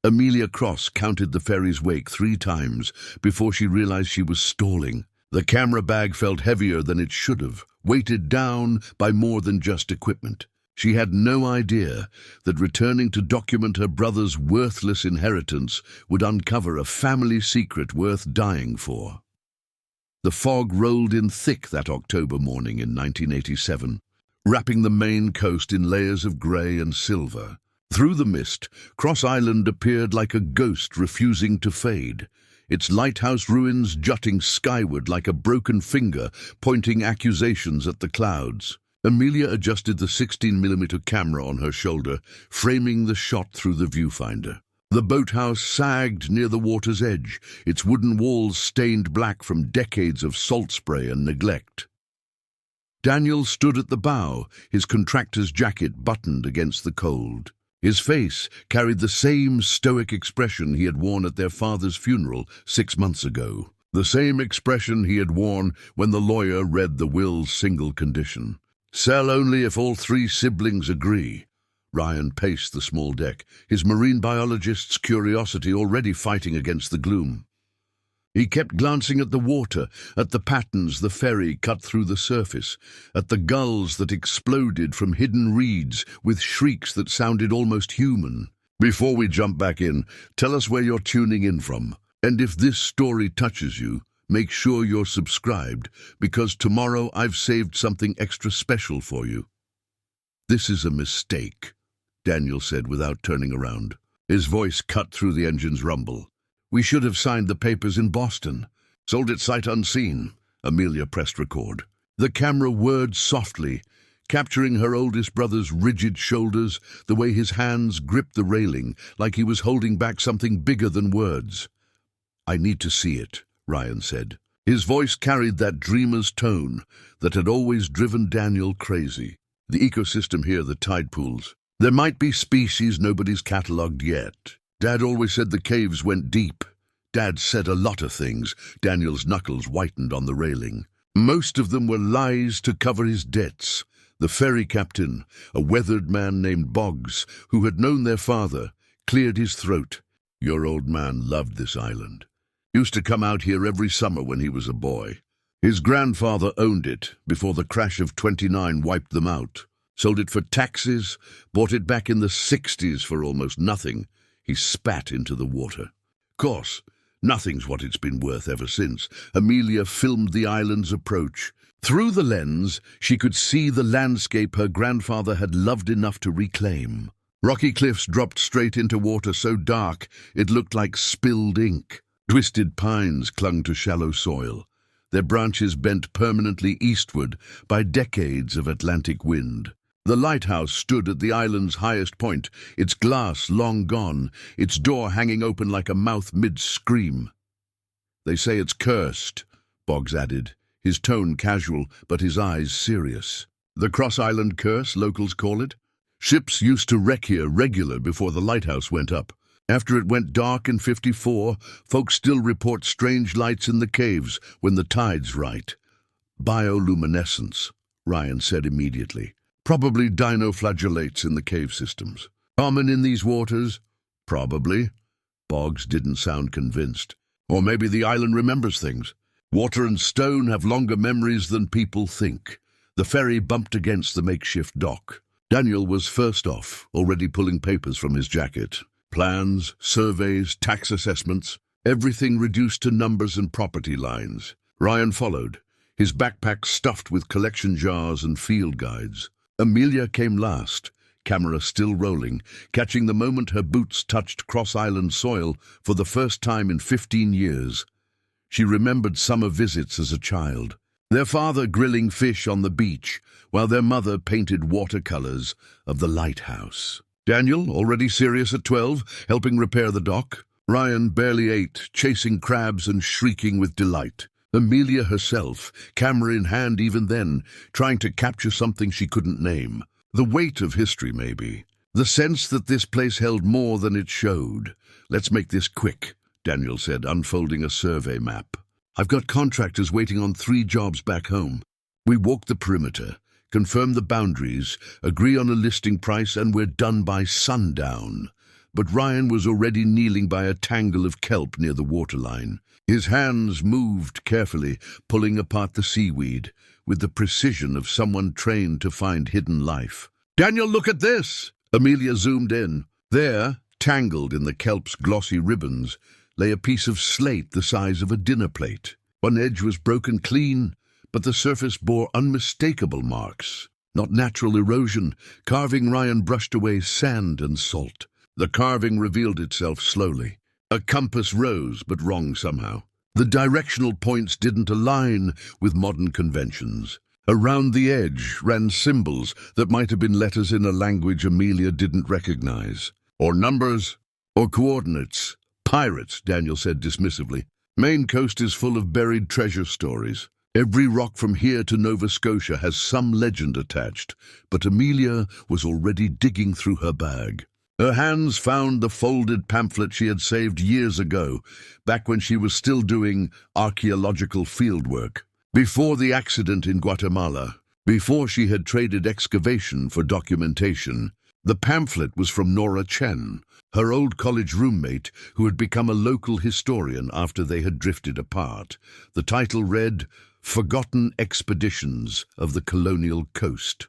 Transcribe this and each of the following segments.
Amelia Cross counted the ferry's wake 3 times before she realized she was stalling. The camera bag felt heavier than it should have, weighted down by more than just equipment. She had no idea that returning to document her brother's worthless inheritance would uncover a family secret worth dying for. The fog rolled in thick that October morning in 1987, wrapping the Maine coast in layers of grey and silver. Through the mist, Cross Island appeared like a ghost refusing to fade, its lighthouse ruins jutting skyward like a broken finger pointing accusations at the clouds. Amelia adjusted the 16mm camera on her shoulder, framing the shot through the viewfinder. The boathouse sagged near the water's edge, its wooden walls stained black from decades of salt spray and neglect. Daniel stood at the bow, his contractor's jacket buttoned against the cold. His face carried the same stoic expression he had worn at their father's funeral 6 months ago, the same expression he had worn when the lawyer read the will's single condition. "Sell only if all 3 siblings agree." Ryan paced the small deck, his marine biologist's curiosity already fighting against the gloom. He kept glancing at the water, at the patterns the ferry cut through the surface, at the gulls that exploded from hidden reeds with shrieks that sounded almost human. "Before we jump back in, tell us where you're tuning in from. And if this story touches you, make sure you're subscribed, because tomorrow I've saved something extra special for you." "This is a mistake," Daniel said without turning around. His voice cut through the engine's rumble. "We should have signed the papers in Boston. Sold it sight unseen." Amelia pressed record. The camera whirred softly, capturing her oldest brother's rigid shoulders, the way his hands gripped the railing, like he was holding back something bigger than words. "I need to see it," Ryan said. His voice carried that dreamer's tone that had always driven Daniel crazy. "The ecosystem here, the tide pools. There might be species nobody's catalogued yet. Dad always said the caves went deep." Dad said a lot of things. Daniel's knuckles whitened on the railing. Most of them were lies to cover his debts. The ferry captain, a weathered man named Boggs, who had known their father, cleared his throat. "Your old man loved this island. Used to come out here every summer when he was a boy. His grandfather owned it before the crash of '29 wiped them out. Sold it for taxes, bought it back in the '60s for almost nothing." He spat into the water. "Course, nothing's what it's been worth ever since." Amelia filmed the island's approach. Through the lens, she could see the landscape her grandfather had loved enough to reclaim. Rocky cliffs dropped straight into water so dark it looked like spilled ink. Twisted pines clung to shallow soil, their branches bent permanently eastward by decades of Atlantic wind. The lighthouse stood at the island's highest point, its glass long gone, its door hanging open like a mouth mid-scream. "They say it's cursed," Boggs added, his tone casual but his eyes serious. "The Cross Island curse, locals call it. Ships used to wreck here regular before the lighthouse went up. After it went dark in '54, folks still report strange lights in the caves when the tide's right." "Bioluminescence," Ryan said immediately. "Probably dinoflagellates in the cave systems. Common in these waters?" "Probably." Boggs didn't sound convinced. "Or maybe the island remembers things. Water and stone have longer memories than people think." The ferry bumped against the makeshift dock. Daniel was first off, already pulling papers from his jacket. Plans, surveys, tax assessments, everything reduced to numbers and property lines. Ryan followed, his backpack stuffed with collection jars and field guides. Amelia came last, camera still rolling, catching the moment her boots touched Cross Island soil for the first time in 15 years. She remembered summer visits as a child, their father grilling fish on the beach, while their mother painted watercolors of the lighthouse. Daniel, already serious at 12, helping repair the dock. Ryan, barely 8, chasing crabs and shrieking with delight. Amelia herself, camera in hand even then, trying to capture something she couldn't name. The weight of history, maybe. The sense that this place held more than it showed. "Let's make this quick," Daniel said, unfolding a survey map. "I've got contractors waiting on 3 jobs back home. We walk the perimeter, confirm the boundaries, agree on a listing price, and we're done by sundown." but Ryan was already kneeling by a tangle of kelp near the waterline. His hands moved carefully, pulling apart the seaweed, with the precision of someone trained to find hidden life. "Daniel, look at this!" Amelia zoomed in. There, tangled in the kelp's glossy ribbons, lay a piece of slate the size of a dinner plate. One edge was broken clean, but the surface bore unmistakable marks. Not natural erosion. Carving Ryan brushed away sand and salt. The carving revealed itself slowly. A compass rose, but wrong somehow. The directional points didn't align with modern conventions. Around the edge ran symbols that might have been letters in a language Amelia didn't recognize. Or numbers, or coordinates. "Pirates," Daniel said dismissively. "Maine coast is full of buried treasure stories. Every rock from here to Nova Scotia has some legend attached." But Amelia was already digging through her bag. Her hands found the folded pamphlet she had saved years ago, back when she was still doing archaeological fieldwork. Before the accident in Guatemala, before she had traded excavation for documentation. The pamphlet was from Nora Chen, her old college roommate who had become a local historian after they had drifted apart. The title read, "Forgotten Expeditions of the Colonial Coast."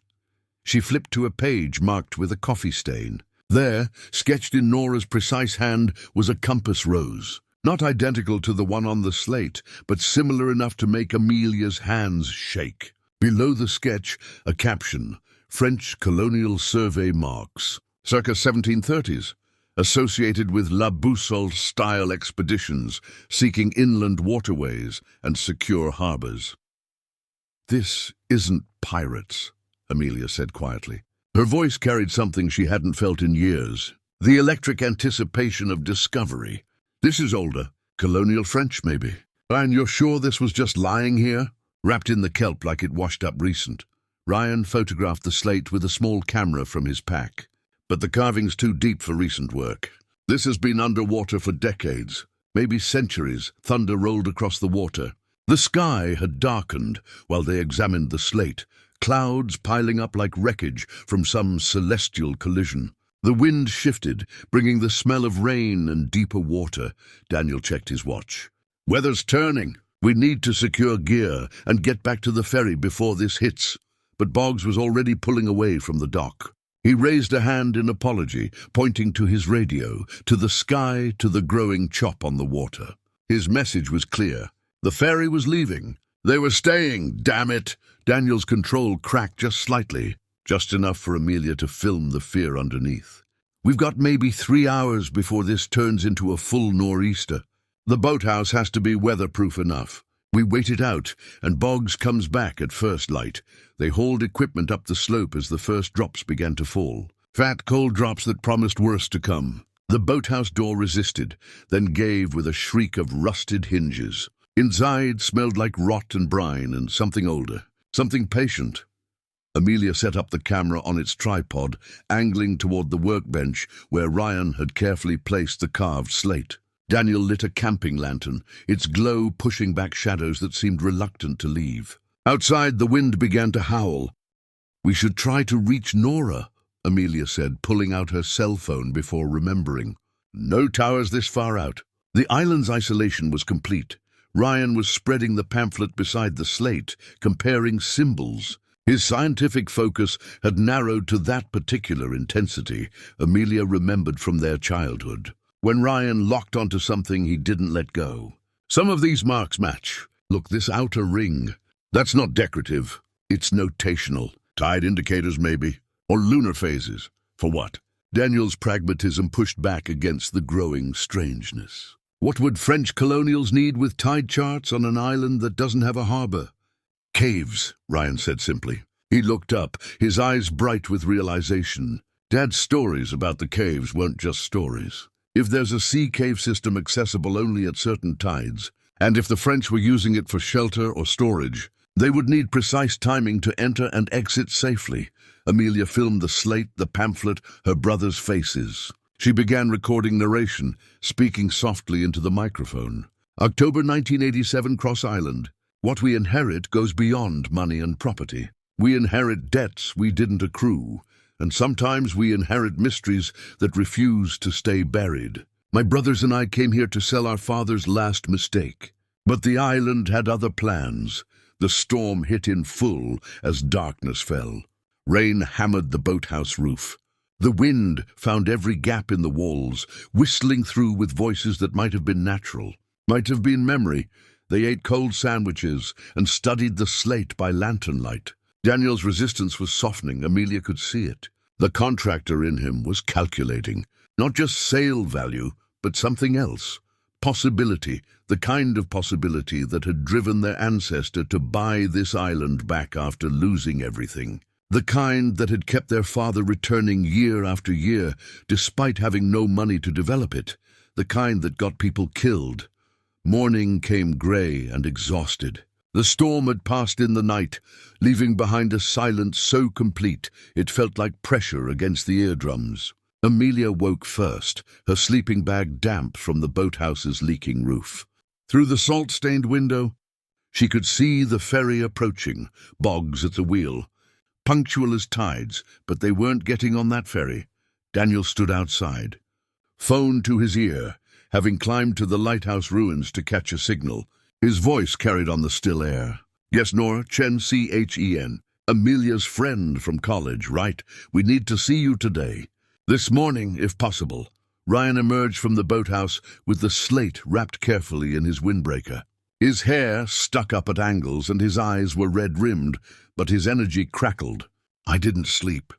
She flipped to a page marked with a coffee stain. There, sketched in Nora's precise hand, was a compass rose. Not identical to the one on the slate, but similar enough to make Amelia's hands shake. Below the sketch, a caption, "French Colonial Survey Marks, circa 1730s, associated with La Boussole-style expeditions seeking inland waterways and secure harbors." "This isn't pirates," Amelia said quietly. Her voice carried something she hadn't felt in years, the electric anticipation of discovery. "This is older. Colonial French, maybe. And you're sure this was just lying here, wrapped in the kelp like it washed up recent?" Ryan photographed the slate with a small camera from his pack. "But the carving's too deep for recent work. This has been underwater for decades, maybe centuries." Thunder rolled across the water. The sky had darkened while they examined the slate, clouds piling up like wreckage from some celestial collision. The wind shifted, bringing the smell of rain and deeper water. Daniel checked his watch. "Weather's turning. We need to secure gear and get back to the ferry before this hits." But Boggs was already pulling away from the dock. He raised a hand in apology, pointing to his radio, to the sky, to the growing chop on the water. His message was clear. The ferry was leaving. They were staying, damn it! Daniel's control cracked just slightly, just enough for Amelia to film the fear underneath. "We've got maybe 3 hours before this turns into a full nor'easter. The boathouse has to be weatherproof enough. We wait it out, and Boggs comes back at first light." They hauled equipment up the slope as the first drops began to fall. Fat, cold drops that promised worse to come. The boathouse door resisted, then gave with a shriek of rusted hinges. Inside smelled like rot and brine and something older, something patient. Amelia set up the camera on its tripod, angling toward the workbench where Ryan had carefully placed the carved slate. Daniel lit a camping lantern, its glow pushing back shadows that seemed reluctant to leave. Outside, the wind began to howl. "We should try to reach Nora," Amelia said, pulling out her cell phone before remembering. No towers this far out. The island's isolation was complete. Ryan was spreading the pamphlet beside the slate, comparing symbols. His scientific focus had narrowed to that particular intensity Amelia remembered from their childhood, when Ryan locked onto something he didn't let go. "Some of these marks match. Look, this outer ring. That's not decorative. It's notational. Tide indicators, maybe. Or lunar phases. For what?" Daniel's pragmatism pushed back against the growing strangeness. What would French colonials need with tide charts on an island that doesn't have a harbor? "Caves," Ryan said simply. He looked up, his eyes bright with realization. Dad's stories about the caves weren't just stories. If there's a sea cave system accessible only at certain tides, and if the French were using it for shelter or storage, they would need precise timing to enter and exit safely. Amelia filmed the slate, the pamphlet, her brothers' faces. She began recording narration, speaking softly into the microphone. "October 1987, Cross Island. What we inherit goes beyond money and property. We inherit debts we didn't accrue, and sometimes we inherit mysteries that refuse to stay buried. My brothers and I came here to sell our father's last mistake. But the island had other plans. The storm hit in full as darkness fell. Rain hammered the boathouse roof. The wind found every gap in the walls, whistling through with voices that might have been natural, might have been memory. They ate cold sandwiches and studied the slate by lantern light. Daniel's resistance was softening. Amelia could see it. The contractor in him was calculating, not just sale value, but something else. Possibility, the kind of possibility that had driven their ancestor to buy this island back after losing everything. The kind that had kept their father returning year after year, despite having no money to develop it. The kind that got people killed. Morning came grey and exhausted. The storm had passed in the night, leaving behind a silence so complete it felt like pressure against the eardrums. Amelia woke first, her sleeping bag damp from the boathouse's leaking roof. Through the salt-stained window, she could see the ferry approaching, Boggs at the wheel. Punctual as tides, but they weren't getting on that ferry. Daniel stood outside, phone to his ear, having climbed to the lighthouse ruins to catch a signal. His voice carried on the still air. "Yes, Nora, Chen, Chen. Amelia's friend from college, right? We need to see you today. This morning, if possible." Ryan emerged from the boathouse with the slate wrapped carefully in his windbreaker. His hair stuck up at angles and his eyes were red-rimmed, but his energy crackled. "I didn't sleep.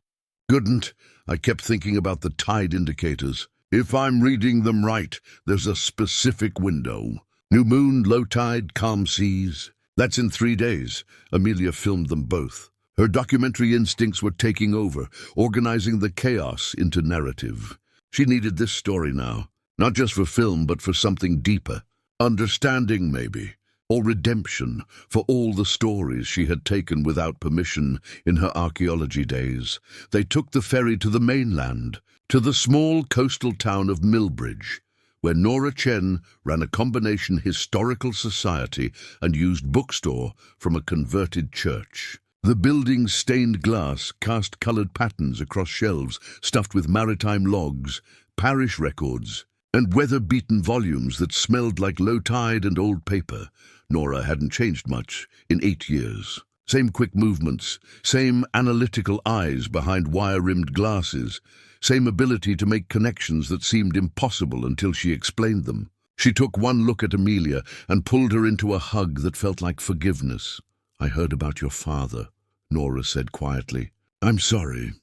Couldn't. I kept thinking about the tide indicators. If I'm reading them right, there's a specific window. New moon, low tide, calm seas. That's in 3 days. Amelia filmed them both. Her documentary instincts were taking over, organizing the chaos into narrative. She needed this story now, not just for film, but for something deeper. Understanding, maybe, or redemption for all the stories she had taken without permission in her archaeology days. They took the ferry to the mainland, to the small coastal town of Millbridge, where Nora Chen ran a combination historical society and used bookstore from a converted church. The building's stained glass cast colored patterns across shelves stuffed with maritime logs, parish records, and weather-beaten volumes that smelled like low tide and old paper. Nora hadn't changed much in 8 years. Same quick movements, same analytical eyes behind wire-rimmed glasses, same ability to make connections that seemed impossible until she explained them. She took one look at Amelia and pulled her into a hug that felt like forgiveness. "I heard about your father," Nora said quietly. "I'm sorry."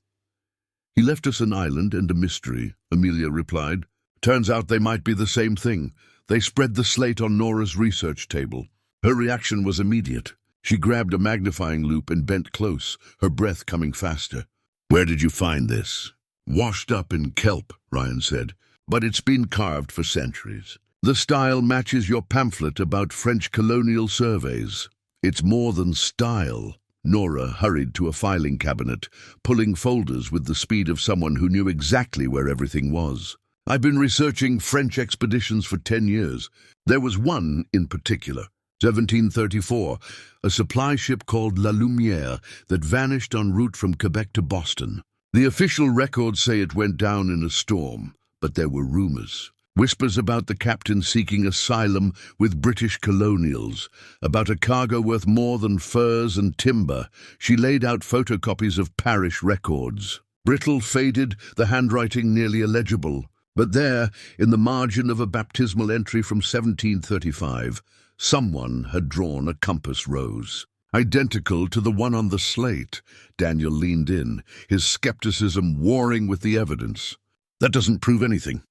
"He left us an island and a mystery," Amelia replied. "Turns out they might be the same thing." They spread the slate on Nora's research table. Her reaction was immediate. She grabbed a magnifying loupe and bent close, her breath coming faster. "Where did you find this?" "Washed up in kelp," Ryan said, "but it's been carved for centuries. The style matches your pamphlet about French colonial surveys." "It's more than style." Nora hurried to a filing cabinet, pulling folders with the speed of someone who knew exactly where everything was. "I've been researching French expeditions for 10 years. There was one in particular, 1734, a supply ship called La Lumière that vanished en route from Quebec to Boston. The official records say it went down in a storm, but there were rumors. Whispers about the captain seeking asylum with British colonials, about a cargo worth more than furs and timber. She laid out photocopies of parish records. Brittle, faded, the handwriting nearly illegible. But there, in the margin of a baptismal entry from 1735, someone had drawn a compass rose. Identical to the one on the slate. Daniel leaned in, his skepticism warring with the evidence. "That doesn't prove anything.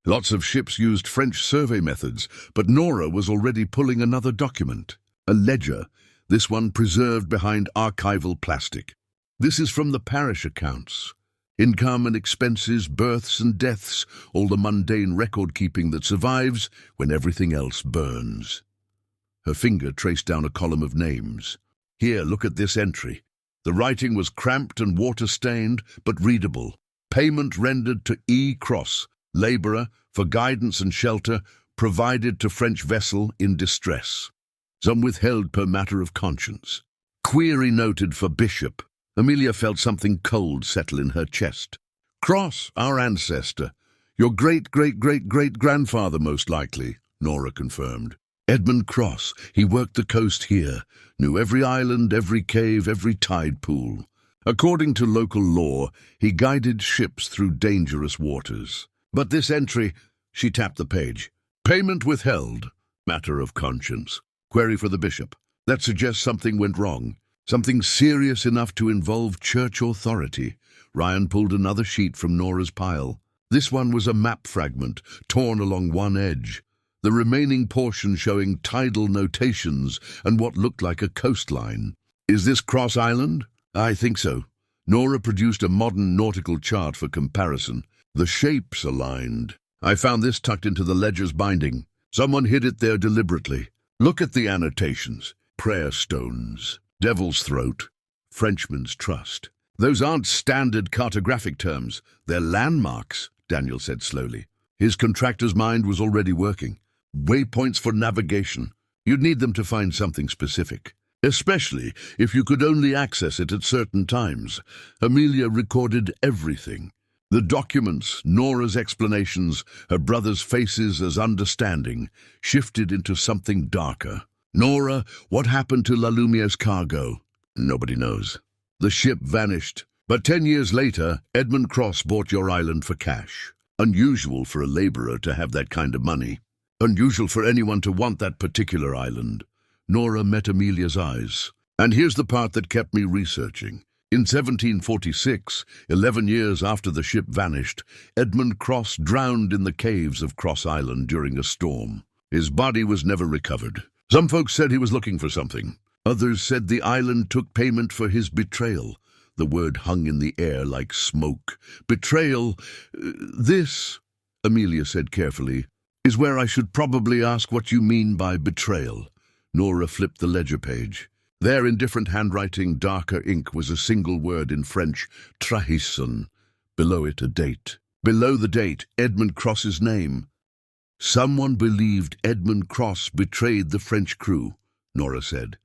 Lots of ships used French survey methods, but Nora was already pulling another document. A ledger, this one preserved behind archival plastic. This is from the parish accounts. Income and expenses, births and deaths, all the mundane record-keeping that survives when everything else burns." Her finger traced down a column of names. "Here, look at this entry. The writing was cramped and water-stained, but readable. Payment rendered to E. Cross, labourer, for guidance and shelter, provided to French vessel in distress. Some withheld per matter of conscience. Query noted for Bishop." Amelia felt something cold settle in her chest. Cross, our ancestor. Your great-great-great-great-grandfather, most likely, Nora confirmed. Edmund Cross. He worked the coast here, knew every island, every cave, every tide pool. According to local law, he guided ships through dangerous waters. But this entry, she tapped the page. Payment withheld. Matter of conscience. Query for the bishop. That suggests something went wrong. Something serious enough to involve church authority. Ryan pulled another sheet from Nora's pile. This one was a map fragment, torn along one edge. The remaining portion showing tidal notations and what looked like a coastline. Is this Cross Island? I think so. Nora produced a modern nautical chart for comparison. The shapes aligned. I found this tucked into the ledger's binding. Someone hid it there deliberately. Look at the annotations. Prayer stones, devil's throat, Frenchman's trust. Those aren't standard cartographic terms. They're landmarks, Daniel said slowly. His contractor's mind was already working. Waypoints for navigation. You'd need them to find something specific. Especially if you could only access it at certain times. Amelia recorded everything. The documents, Nora's explanations, her brother's faces as understanding, shifted into something darker. Nora, what happened to La Lumiere's cargo? Nobody knows. The ship vanished, but 10 years later, Edmund Cross bought your island for cash. Unusual for a laborer to have that kind of money. Unusual for anyone to want that particular island. Nora met Amelia's eyes. And here's the part that kept me researching. In 1746, 11 years after the ship vanished, Edmund Cross drowned in the caves of Cross Island during a storm. His body was never recovered. Some folks said he was looking for something. Others said the island took payment for his betrayal. The word hung in the air like smoke. Betrayal, this, Amelia said carefully, is where I should probably ask what you mean by betrayal. Nora flipped the ledger page. There, in different handwriting, darker ink, was a single word in French, trahison. Below it, a date. Below the date, Edmund Cross's name. Someone believed Edmund Cross betrayed the French crew, Nora said.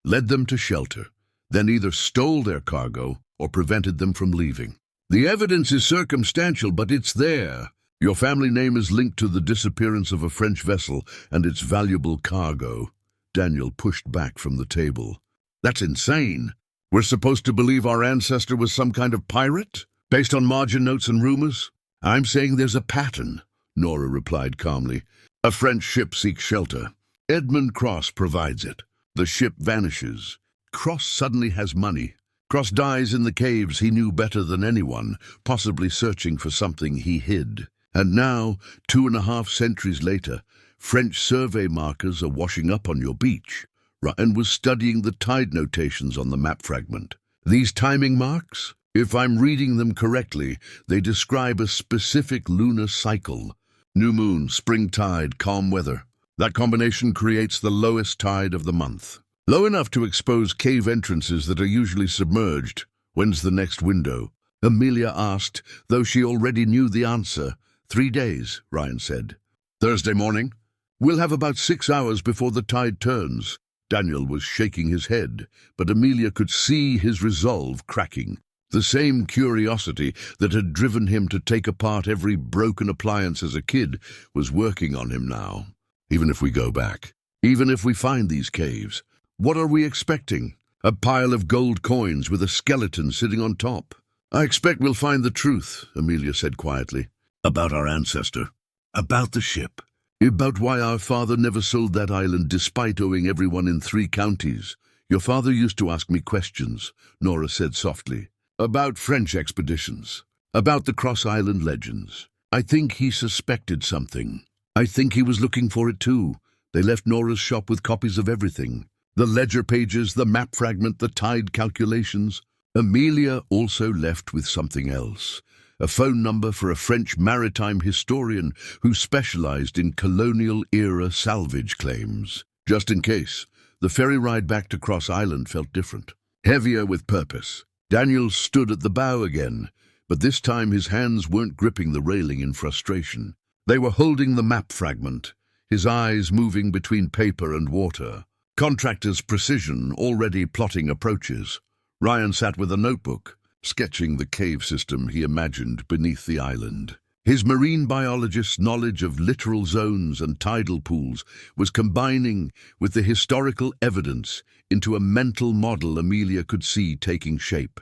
Led them to shelter, then either stole their cargo or prevented them from leaving. The evidence is circumstantial, but it's there. Your family name is linked to the disappearance of a French vessel and its valuable cargo. Daniel pushed back from the table. That's insane. We're supposed to believe our ancestor was some kind of pirate, based on margin notes and rumors? I'm saying there's a pattern, Nora replied calmly. A French ship seeks shelter. Edmund Cross provides it. The ship vanishes. Cross suddenly has money. Cross dies in the caves he knew better than anyone, possibly searching for something he hid. And now, 2.5 centuries later, French survey markers are washing up on your beach. Ryan was studying the tide notations on the map fragment. These timing marks, if I'm reading them correctly, they describe a specific lunar cycle. New moon, spring tide, calm weather. That combination creates the lowest tide of the month. Low enough to expose cave entrances that are usually submerged. When's the next window? Amelia asked, though she already knew the answer. 3 days, Ryan said. Thursday morning? We'll have about 6 hours before the tide turns. Daniel was shaking his head, but Amelia could see his resolve cracking. The same curiosity that had driven him to take apart every broken appliance as a kid was working on him now. Even if we go back, even if we find these caves, what are we expecting? A pile of gold coins with a skeleton sitting on top. I expect we'll find the truth, Amelia said quietly. About our ancestor. About the ship. About why our father never sold that island despite owing everyone in 3 counties. Your father used to ask me questions, Nora said softly. About French expeditions. About the Cross Island legends. I think he suspected something. I think he was looking for it too. They left Nora's shop with copies of everything. The ledger pages, the map fragment, the tide calculations. Amelia also left with something else. A phone number for a French maritime historian who specialized in colonial-era salvage claims. Just in case, the ferry ride back to Cross Island felt different. Heavier with purpose. Daniel stood at the bow again, but this time his hands weren't gripping the railing in frustration. They were holding the map fragment, his eyes moving between paper and water. Contractor's precision already plotting approaches. Ryan sat with a notebook, sketching the cave system he imagined beneath the island. His marine biologist's knowledge of littoral zones and tidal pools was combining with the historical evidence into a mental model Amelia could see taking shape.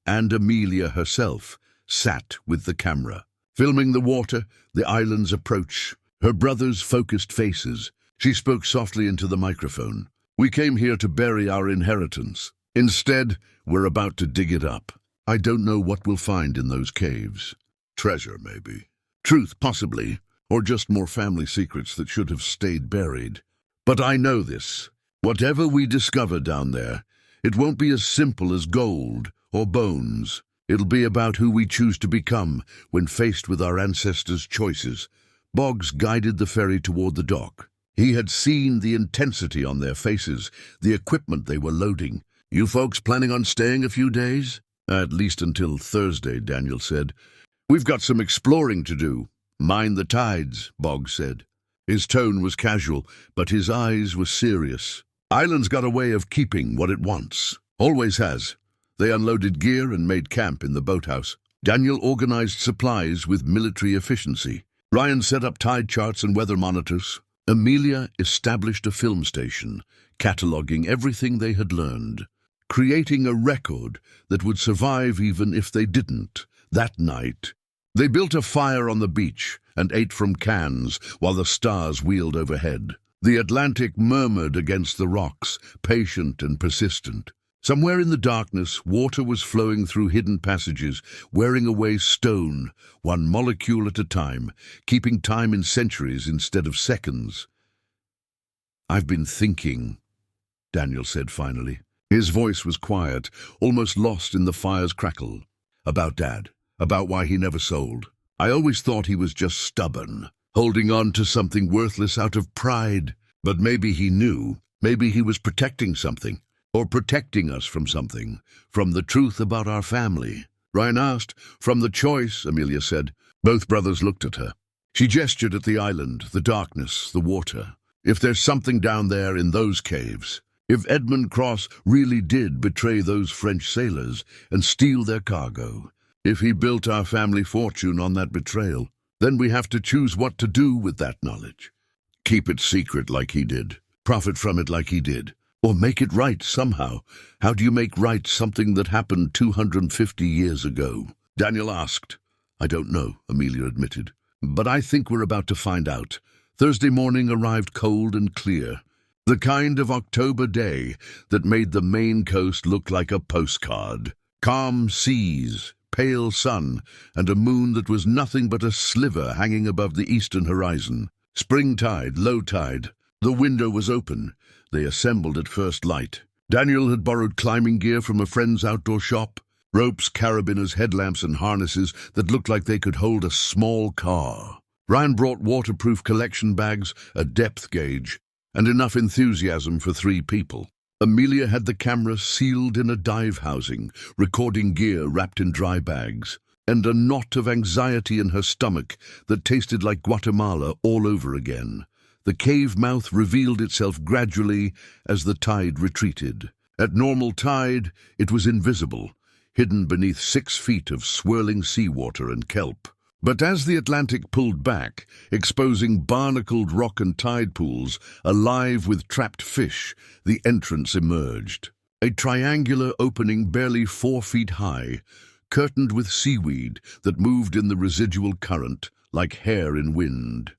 And Amelia herself sat with the camera, filming the water, the island's approach, her brother's focused faces. She spoke softly into the microphone. "We came here to bury our inheritance. Instead, we're about to dig it up. I don't know what we'll find in those caves. Treasure, maybe. Truth, possibly. Or just more family secrets that should have stayed buried. But I know this. Whatever we discover down there, it won't be as simple as gold or bones. It'll be about who we choose to become when faced with our ancestors' choices." Boggs guided the ferry toward the dock. He had seen the intensity on their faces, the equipment they were loading. "You folks planning on staying a few days?" "At least until Thursday," Daniel said. "We've got some exploring to do." "Mind the tides," Boggs said. His tone was casual, but his eyes were serious. "Island's got a way of keeping what it wants. Always has." They unloaded gear and made camp in the boathouse. Daniel organized supplies with military efficiency. Ryan set up tide charts and weather monitors. Amelia established a film station, cataloging everything they had learned, creating a record that would survive even if they didn't. That night, they built a fire on the beach and ate from cans while the stars wheeled overhead. The Atlantic murmured against the rocks, patient and persistent. Somewhere in the darkness, water was flowing through hidden passages, wearing away stone, one molecule at a time, keeping time in centuries instead of seconds. "I've been thinking," Daniel said finally. His voice was quiet, almost lost in the fire's crackle. "About Dad, about why he never sold. I always thought he was just stubborn, holding on to something worthless out of pride. But maybe he knew, maybe he was protecting something. Or protecting us from something, from the truth about our family." Ryan asked. "From the choice," Amelia said. Both brothers looked at her. She gestured at the island, the darkness, the water. "If there's something down there in those caves, if Edmund Cross really did betray those French sailors and steal their cargo, if he built our family fortune on that betrayal, then we have to choose what to do with that knowledge. Keep it secret like he did, profit from it like he did. Or make it right somehow. How do you make right something that happened 250 years ago?" Daniel asked. "I don't know," Amelia admitted. "But I think we're about to find out." Thursday morning arrived cold and clear. The kind of October day that made the Maine coast look like a postcard. Calm seas, pale sun, and a moon that was nothing but a sliver hanging above the eastern horizon. Spring tide, low tide. The window was open. They assembled at first light. Daniel had borrowed climbing gear from a friend's outdoor shop, ropes, carabiners, headlamps, and harnesses that looked like they could hold a small car. Ryan brought waterproof collection bags, a depth gauge, and enough enthusiasm for 3 people. Amelia had the camera sealed in a dive housing, recording gear wrapped in dry bags, and a knot of anxiety in her stomach that tasted like Guatemala all over again. The cave mouth revealed itself gradually as the tide retreated. At normal tide, it was invisible, hidden beneath 6 feet of swirling seawater and kelp. But as the Atlantic pulled back, exposing barnacled rock and tide pools, alive with trapped fish, the entrance emerged. A triangular opening barely 4 feet high, curtained with seaweed that moved in the residual current like hair in wind.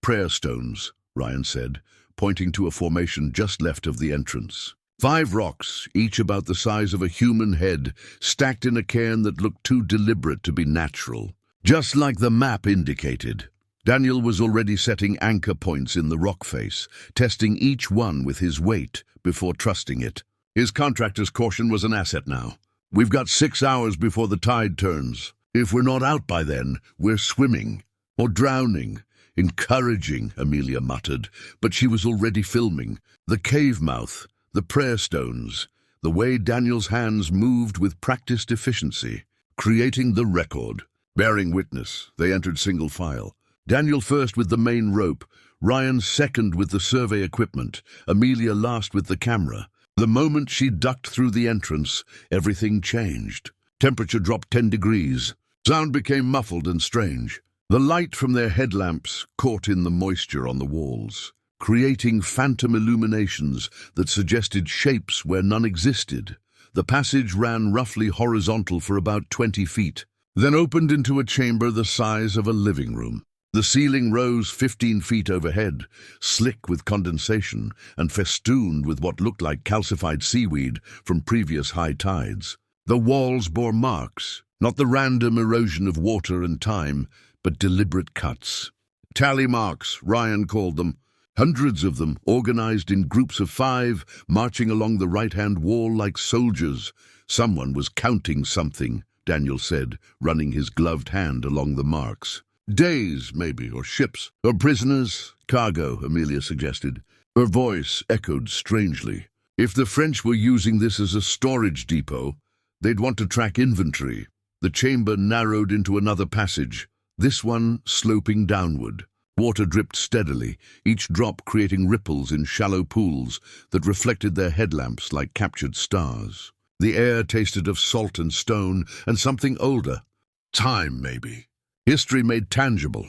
"Prayer stones," Ryan said, pointing to a formation just left of the entrance. 5 rocks, each about the size of a human head, stacked in a cairn that looked too deliberate to be natural. Just like the map indicated. Daniel was already setting anchor points in the rock face, testing each one with his weight before trusting it. His contractor's caution was an asset now. "We've got 6 hours before the tide turns. If we're not out by then, we're swimming. Or drowning." "Encouraging," Amelia muttered, but she was already filming. The cave mouth, the prayer stones, the way Daniel's hands moved with practiced efficiency, creating the record. Bearing witness, they entered single file. Daniel first with the main rope, Ryan second with the survey equipment, Amelia last with the camera. The moment she ducked through the entrance, everything changed. Temperature dropped 10 degrees. Sound became muffled and strange. The light from their headlamps caught in the moisture on the walls, creating phantom illuminations that suggested shapes where none existed. The passage ran roughly horizontal for about 20 feet, then opened into a chamber the size of a living room. The ceiling rose 15 feet overhead, slick with condensation and festooned with what looked like calcified seaweed from previous high tides. The walls bore marks, not the random erosion of water and time, but deliberate cuts. Tally marks, Ryan called them. Hundreds of them, organized in groups of 5, marching along the right-hand wall like soldiers. Someone was counting something, Daniel said, running his gloved hand along the marks. Days, maybe, or ships, or prisoners, cargo, Amelia suggested. Her voice echoed strangely. If the French were using this as a storage depot, they'd want to track inventory. The chamber narrowed into another passage, this one sloping downward. Water dripped steadily, each drop creating ripples in shallow pools that reflected their headlamps like captured stars. The air tasted of salt and stone and something older. Time, maybe. History made tangible.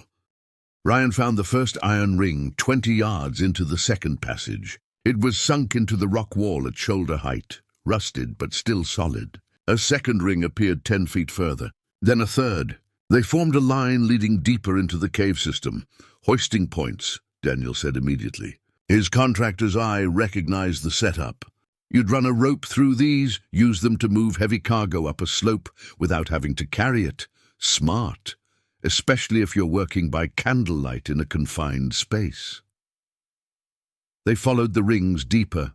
Ryan found the first iron ring 20 yards into the second passage. It was sunk into the rock wall at shoulder height, rusted but still solid. A second ring appeared 10 feet further, then a third. They formed a line leading deeper into the cave system. Hoisting points, Daniel said immediately. His contractor's eye recognized the setup. You'd run a rope through these, use them to move heavy cargo up a slope without having to carry it. Smart, especially if you're working by candlelight in a confined space. They followed the rings deeper.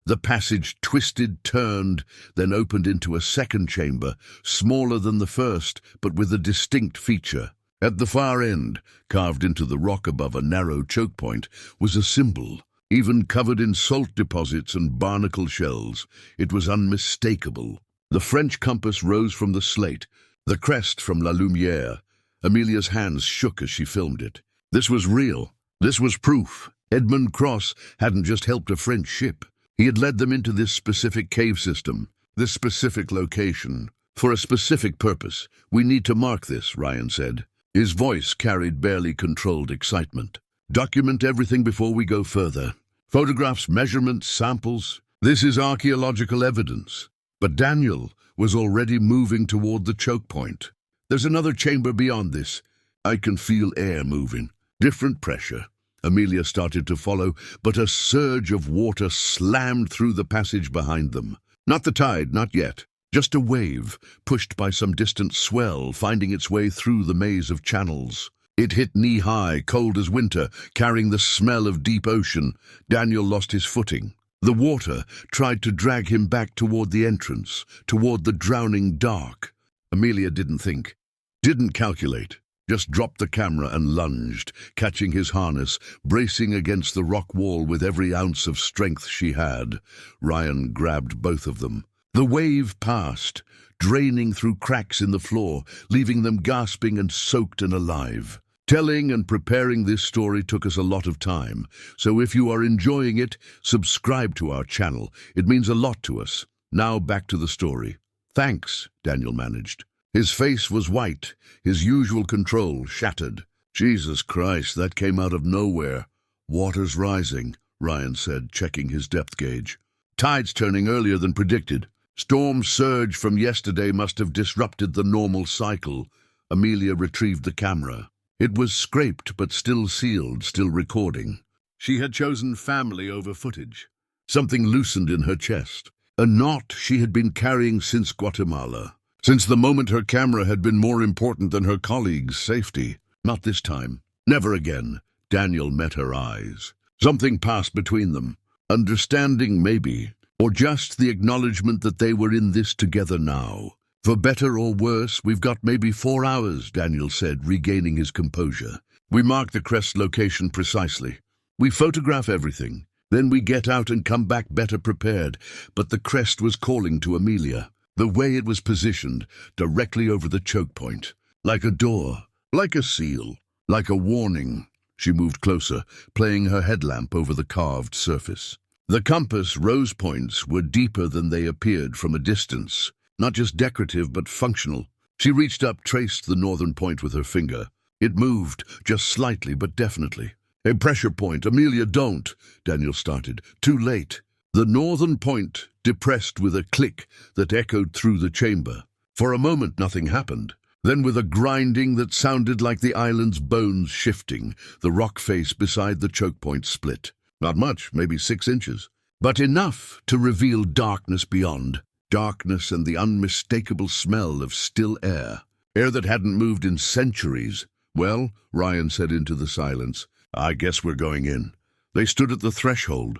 The passage twisted, turned, then opened into a second chamber, smaller than the first, but with a distinct feature. At the far end, carved into the rock above a narrow choke point, was a symbol. Even covered in salt deposits and barnacle shells, it was unmistakable. The French compass rose from the slate, the crest from La Lumière. Amelia's hands shook as she filmed it. This was real. This was proof. Edmund Cross hadn't just helped a French ship. He had led them into this specific cave system, this specific location, for a specific purpose. We need to mark this, Ryan said. His voice carried barely controlled excitement. Document everything before we go further. Photographs, measurements, samples. This is archaeological evidence. But Daniel was already moving toward the choke point. There's another chamber beyond this. I can feel air moving. Different pressure. Amelia started to follow, but a surge of water slammed through the passage behind them. Not the tide, not yet. Just a wave, pushed by some distant swell, finding its way through the maze of channels. It hit knee-high, cold as winter, carrying the smell of deep ocean. Daniel lost his footing. The water tried to drag him back toward the entrance, toward the drowning dark. Amelia didn't think, didn't calculate. Just dropped the camera and lunged, catching his harness, bracing against the rock wall with every ounce of strength she had. Ryan grabbed both of them. The wave passed, draining through cracks in the floor, leaving them gasping and soaked and alive. Telling and preparing this story took us a lot of time, so if you are enjoying it, subscribe to our channel. It means a lot to us. Now back to the story. Thanks, Daniel managed. His face was white, his usual control shattered. Jesus Christ, that came out of nowhere. Water's rising, Ryan said, checking his depth gauge. Tide's turning earlier than predicted. Storm surge from yesterday must have disrupted the normal cycle. Amelia retrieved the camera. It was scraped but still sealed, still recording. She had chosen family over footage. Something loosened in her chest. A knot she had been carrying since Guatemala. Since the moment her camera had been more important than her colleagues' safety. Not this time. Never again. Daniel met her eyes. Something passed between them. Understanding, maybe. Or just the acknowledgement that they were in this together now. For better or worse, we've got maybe 4 hours, Daniel said, regaining his composure. We mark the crest location precisely. We photograph everything. Then we get out and come back better prepared. But the crest was calling to Amelia. The way it was positioned, directly over the choke point. Like a door, like a seal, like a warning. She moved closer, playing her headlamp over the carved surface. The compass rose points were deeper than they appeared from a distance, not just decorative but functional. She reached up, traced the northern point with her finger. It moved, just slightly but definitely. "A pressure point, Amelia, don't," Daniel started. Too late. The northern point depressed with a click that echoed through the chamber. For a moment nothing happened. Then, with a grinding that sounded like the island's bones shifting, the rock face beside the choke point split. Not much, maybe 6 inches, but enough to reveal darkness beyond. Darkness and the unmistakable smell of still air. Air that hadn't moved in centuries. "Well," Ryan said into the silence, "I guess we're going in." They stood at the threshold.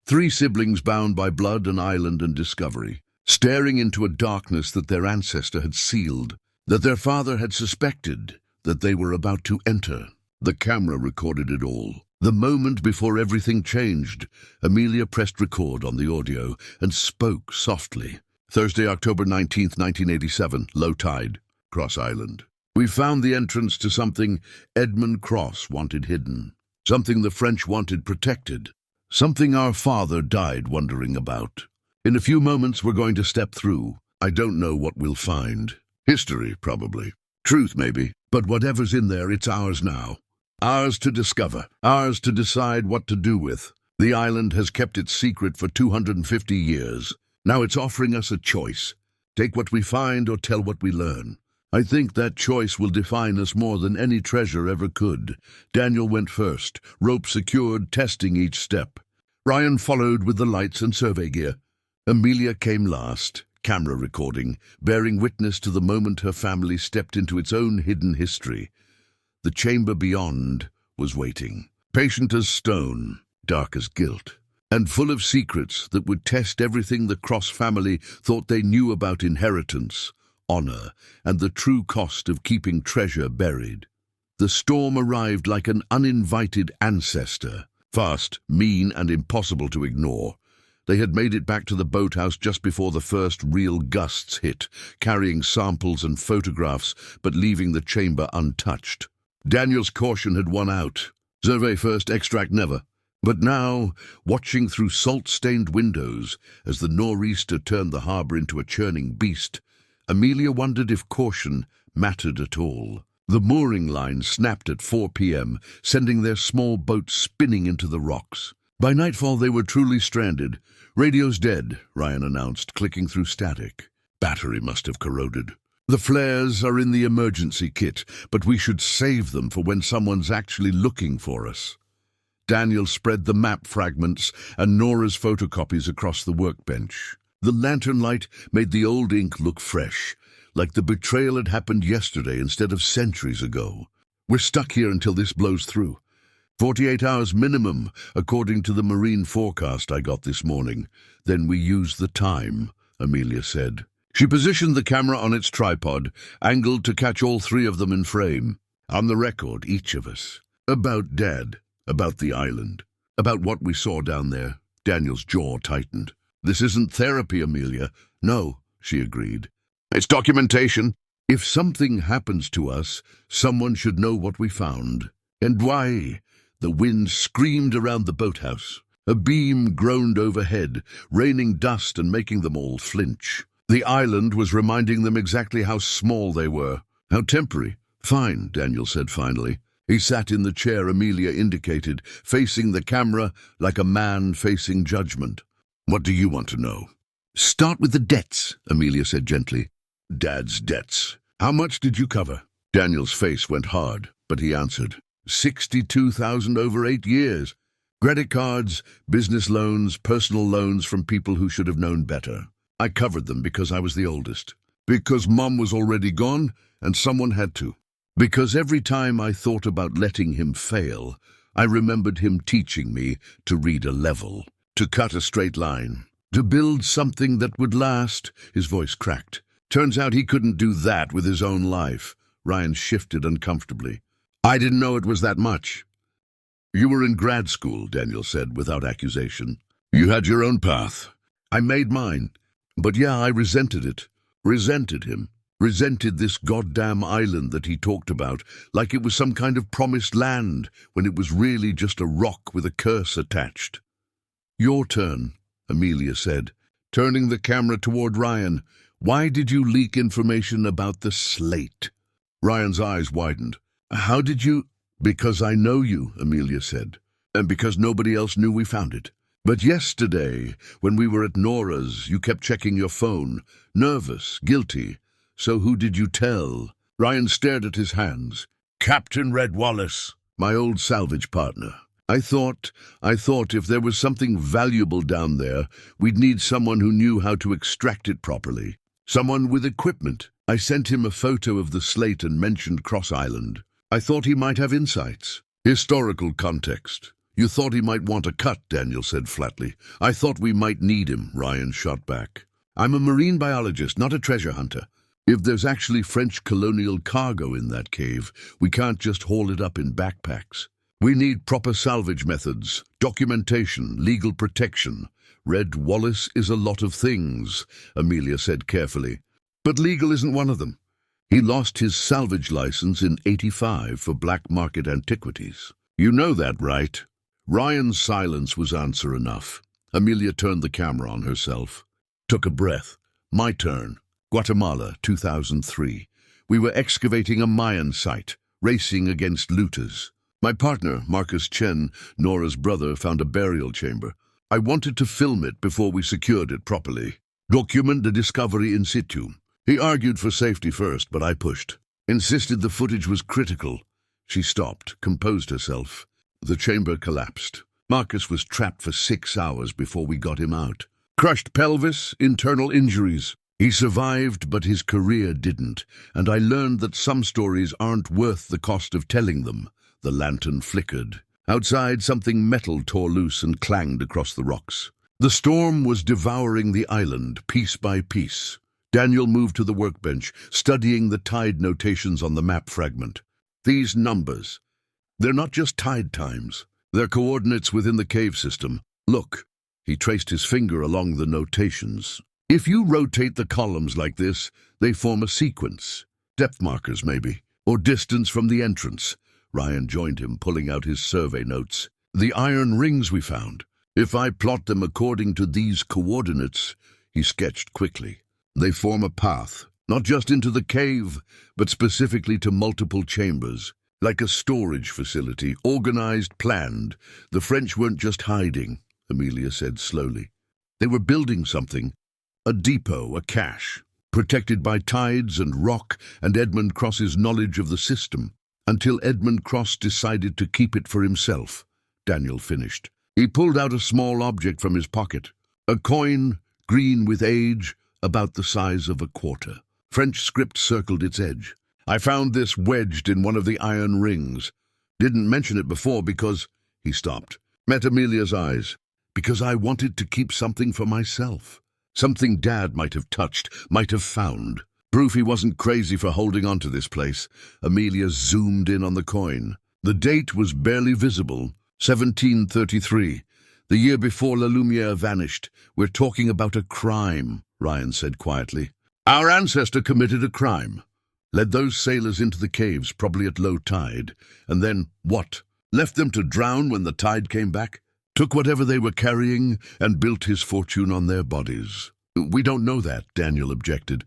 3 siblings bound by blood and island and discovery, staring into a darkness that their ancestor had sealed, that their father had suspected, that they were about to enter. The camera recorded it all. The moment before everything changed, Amelia pressed record on the audio and spoke softly. "Thursday, October 19th, 1987, low tide, Cross Island. We found the entrance to something Edmund Cross wanted hidden, something the French wanted protected, something our father died wondering about. In a few moments we're going to step through. I don't know what we'll find. History, probably. Truth, maybe. But whatever's in there, it's ours now. Ours to discover. Ours to decide what to do with. The island has kept its secret for 250 years. Now it's offering us a choice. Take what we find or tell what we learn. I think that choice will define us more than any treasure ever could." Daniel went first, rope secured, testing each step. Ryan followed with the lights and survey gear. Amelia came last, camera recording, bearing witness to the moment her family stepped into its own hidden history. The chamber beyond was waiting, patient as stone, dark as guilt, and full of secrets that would test everything the Cross family thought they knew about inheritance, honor, and the true cost of keeping treasure buried. The storm arrived like an uninvited ancestor, fast, mean, and impossible to ignore. They had made it back to the boathouse just before the first real gusts hit, carrying samples and photographs, but leaving the chamber untouched. Daniel's caution had won out. Survey first, extract never. But now, watching through salt-stained windows, as the nor'easter turned the harbor into a churning beast, Amelia wondered if caution mattered at all. The mooring line snapped at 4 p.m., sending their small boat spinning into the rocks. By nightfall they were truly stranded. "Radio's dead," Ryan announced, clicking through static. "Battery must have corroded. The flares are in the emergency kit, but we should save them for when someone's actually looking for us." Daniel spread the map fragments and Nora's photocopies across the workbench. The lantern light made the old ink look fresh, like the betrayal had happened yesterday instead of centuries ago. "We're stuck here until this blows through. 48 hours minimum, according to the marine forecast I got this morning. Then we use the time," Amelia said. She positioned the camera on its tripod, angled to catch all 3 of them in frame. "On the record, each of us. About Dad, about the island, about what we saw down there." Daniel's jaw tightened. "This isn't therapy, Amelia." "No," she agreed. "It's documentation. If something happens to us, someone should know what we found. And why." The wind screamed around the boathouse. A beam groaned overhead, raining dust and making them all flinch. The island was reminding them exactly how small they were, how temporary. "Fine," Daniel said finally. He sat in the chair Amelia indicated, facing the camera like a man facing judgment. "What do you want to know?" "Start with the debts," Amelia said gently. "Dad's debts. How much did you cover?" Daniel's face went hard, but he answered. 62,000 over 8 years. Credit cards, business loans, personal loans from people who should have known better. I covered them because I was the oldest. Because Mom was already gone, and someone had to. Because every time I thought about letting him fail, I remembered him teaching me to read a level, to cut a straight line, to build something that would last." His voice cracked. "Turns out he couldn't do that with his own life." Ryan shifted uncomfortably. "I didn't know it was that much." "You were in grad school," Daniel said without accusation. "You had your own path." "I made mine. But yeah, I resented it. Resented him. Resented this goddamn island that he talked about, like it was some kind of promised land, when it was really just a rock with a curse attached." Your turn, Amelia said, turning the camera toward Ryan. Why did you leak information about the slate? Ryan's eyes widened. How did you? Because I know you, Amelia said, and because nobody else knew we found it. But yesterday, when we were at Nora's, you kept checking your phone, nervous, guilty. So who did you tell? Ryan stared at his hands. Captain Red Wallace, my old salvage partner. I thought if there was something valuable down there, we'd need someone who knew how to extract it properly. Someone with equipment. I sent him a photo of the slate and mentioned Cross Island. I thought he might have insights. Historical context. You thought he might want a cut, Daniel said flatly. I thought we might need him, Ryan shot back. I'm a marine biologist, not a treasure hunter. If there's actually French colonial cargo in that cave, we can't just haul it up in backpacks. We need proper salvage methods, documentation, legal protection. Red Wallace is a lot of things, Amelia said carefully. But legal isn't one of them. He lost his salvage license in '85 for black market antiquities. You know that, right? Ryan's silence was answer enough. Amelia turned the camera on herself. Took a breath. My turn. Guatemala, 2003. We were excavating a Mayan site, racing against looters. My partner, Marcus Chen, Nora's brother, found a burial chamber. I wanted to film it before we secured it properly. Document the discovery in situ. He argued for safety first, but I pushed. Insisted the footage was critical. She stopped, composed herself. The chamber collapsed. Marcus was trapped for 6 hours before we got him out. Crushed pelvis, internal injuries. He survived, but his career didn't, and I learned that some stories aren't worth the cost of telling them. The lantern flickered. Outside, something metal tore loose and clanged across the rocks. The storm was devouring the island, piece by piece. Daniel moved to the workbench, studying the tide notations on the map fragment. These numbers, they're not just tide times. They're coordinates within the cave system. Look, he traced his finger along the notations. If you rotate the columns like this, they form a sequence. Depth markers, maybe, or distance from the entrance. Ryan joined him, pulling out his survey notes. The iron rings we found. If I plot them according to these coordinates, he sketched quickly. They form a path, not just into the cave, but specifically to multiple chambers. Like a storage facility, organized, planned. The French weren't just hiding, Amelia said slowly. They were building something. A depot, a cache, protected by tides and rock and Edmund Cross's knowledge of the system. Until Edmund Cross decided to keep it for himself, Daniel finished. He pulled out a small object from his pocket. A coin, green with age, about the size of a quarter. French script circled its edge. I found this wedged in one of the iron rings. Didn't mention it before because... He stopped, met Amelia's eyes. Because I wanted to keep something for myself. Something Dad might have touched, might have found. Proof he wasn't crazy for holding on to this place. Amelia zoomed in on the coin. The date was barely visible, 1733. The year before La Lumiere vanished. We're talking about a crime, Ryan said quietly. Our ancestor committed a crime. Led those sailors into the caves, probably at low tide. And then, what? Left them to drown when the tide came back? Took whatever they were carrying and built his fortune on their bodies. We don't know that, Daniel objected.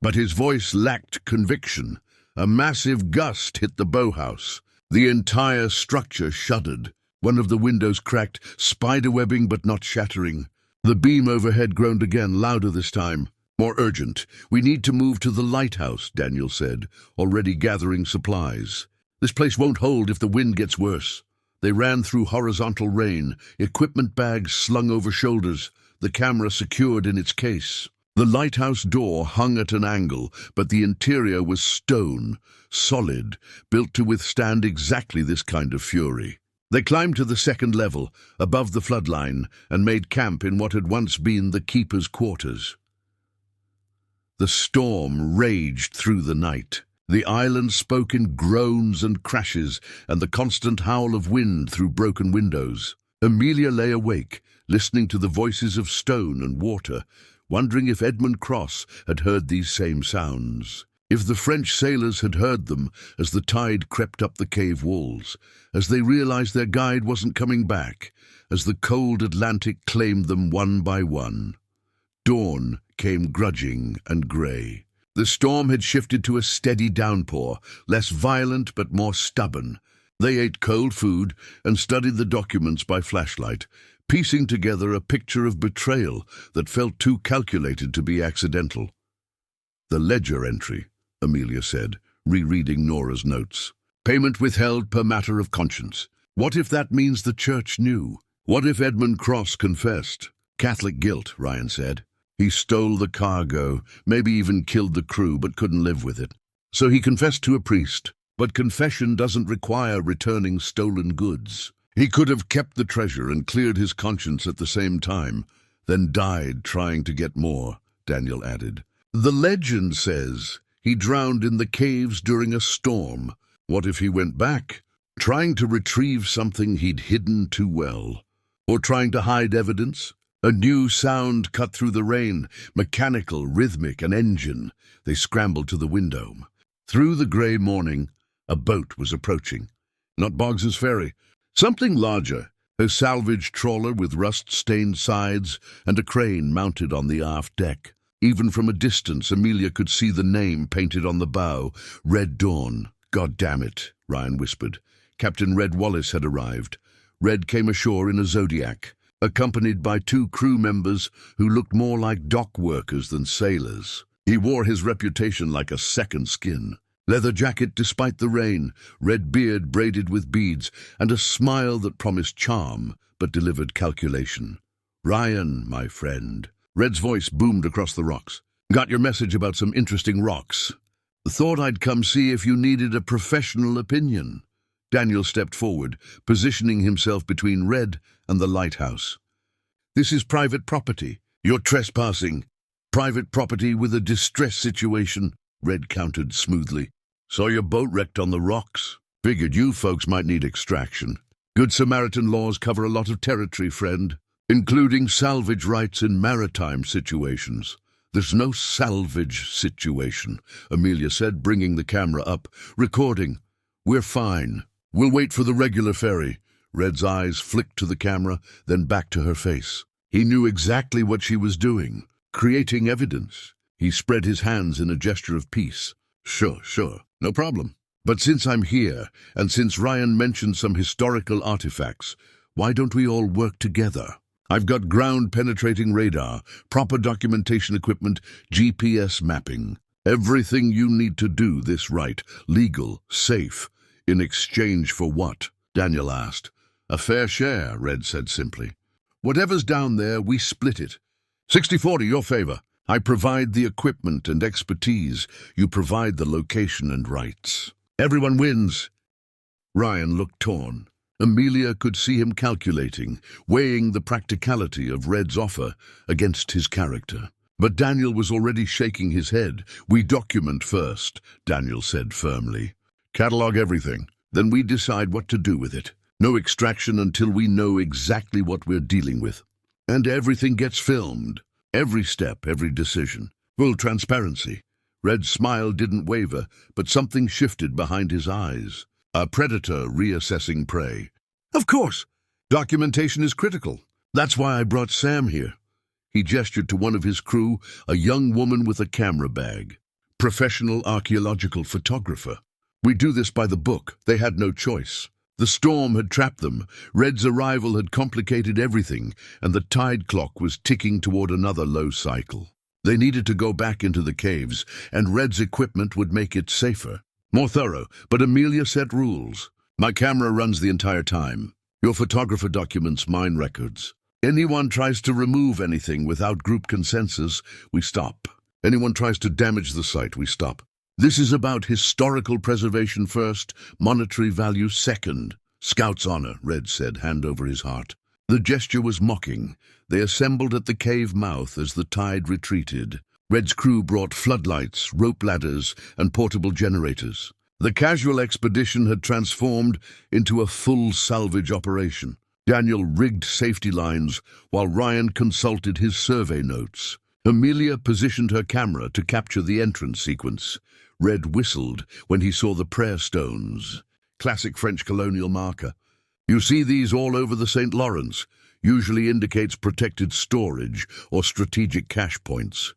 But his voice lacked conviction. A massive gust hit the boathouse. The entire structure shuddered. One of the windows cracked, spiderwebbing but not shattering. The beam overhead groaned again, louder this time. More urgent. We need to move to the lighthouse, Daniel said, already gathering supplies. This place won't hold if the wind gets worse. They ran through horizontal rain, equipment bags slung over shoulders, the camera secured in its case. The lighthouse door hung at an angle, but the interior was stone, solid, built to withstand exactly this kind of fury. They climbed to the second level, above the floodline, and made camp in what had once been the keeper's quarters. The storm raged through the night. The island spoke in groans and crashes, and the constant howl of wind through broken windows. Amelia lay awake, listening to the voices of stone and water, wondering if Edmund Cross had heard these same sounds. If the French sailors had heard them as the tide crept up the cave walls, as they realized their guide wasn't coming back, as the cold Atlantic claimed them one by one. Dawn came grudging and grey. The storm had shifted to a steady downpour, less violent but more stubborn. They ate cold food and studied the documents by flashlight, piecing together a picture of betrayal that felt too calculated to be accidental. "The ledger entry," Amelia said, rereading Nora's notes. "Payment withheld per matter of conscience. What if that means the church knew? What if Edmund Cross confessed? Catholic guilt," Ryan said. "He stole the cargo, maybe even killed the crew, but couldn't live with it. So he confessed to a priest. But confession doesn't require returning stolen goods. He could have kept the treasure and cleared his conscience at the same time, then died trying to get more," Daniel added. "The legend says he drowned in the caves during a storm. What if he went back, trying to retrieve something he'd hidden too well? Or trying to hide evidence? A new sound cut through the rain, mechanical, rhythmic, an engine. They scrambled to the window. Through the grey morning, a boat was approaching. Not Boggs's ferry. Something larger, a salvage trawler with rust-stained sides and a crane mounted on the aft deck. Even from a distance, Amelia could see the name painted on the bow, Red Dawn. "God damn it," Ryan whispered. Captain Red Wallace had arrived. Red came ashore in a Zodiac, accompanied by 2 crew members who looked more like dock workers than sailors. He wore his reputation like a second skin. Leather jacket despite the rain, red beard braided with beads, and a smile that promised charm but delivered calculation. "Ryan, my friend." Red's voice boomed across the rocks. "Got your message about some interesting rocks. Thought I'd come see if you needed a professional opinion." Daniel stepped forward, positioning himself between Red and the lighthouse. "This is private property. You're trespassing. Private property with a distress situation," Red countered smoothly. "Saw your boat wrecked on the rocks. Figured you folks might need extraction. Good Samaritan laws cover a lot of territory, friend, including salvage rights in maritime situations." "There's no salvage situation," Amelia said, bringing the camera up. "Recording. We're fine. We'll wait for the regular ferry." Red's eyes flicked to the camera, then back to her face. He knew exactly what she was doing, creating evidence. He spread his hands in a gesture of peace. Sure, no problem. But since I'm here, and since Ryan mentioned some historical artifacts, why don't we all work together? I've got ground-penetrating radar, proper documentation equipment, GPS mapping. Everything you need to do this right, legal, safe. In exchange for what?" Daniel asked. "A fair share," Red said simply. "Whatever's down there, we split it. 60-40, your favor. I provide the equipment and expertise. You provide the location and rights. Everyone wins." Ryan looked torn. Amelia could see him calculating, weighing the practicality of Red's offer against his character. But Daniel was already shaking his head. "We document first," Daniel said firmly. "Catalog everything. Then we decide what to do with it. No extraction until we know exactly what we're dealing with. And everything gets filmed. Every step, every decision. Full transparency." Red's smile didn't waver, but something shifted behind his eyes. A predator reassessing prey. "Of course. Documentation is critical. That's why I brought Sam here." He gestured to one of his crew, a young woman with a camera bag. "Professional archaeological photographer. We do this by the book." They had no choice. The storm had trapped them. Red's arrival had complicated everything, and the tide clock was ticking toward another low cycle. They needed to go back into the caves, and Red's equipment would make it safer, more thorough, but Amelia set rules. "My camera runs the entire time. Your photographer documents mine records. Anyone tries to remove anything without group consensus, we stop. Anyone tries to damage the site, we stop. This is about historical preservation first, monetary value second." "Scout's honor," Red said, hand over his heart. The gesture was mocking. They assembled at the cave mouth as the tide retreated. Red's crew brought floodlights, rope ladders, and portable generators. The casual expedition had transformed into a full salvage operation. Daniel rigged safety lines while Ryan consulted his survey notes. Amelia positioned her camera to capture the entrance sequence. Red whistled when he saw the prayer stones, classic French colonial marker. You see these all over the St. Lawrence. Usually indicates protected storage or strategic cache points.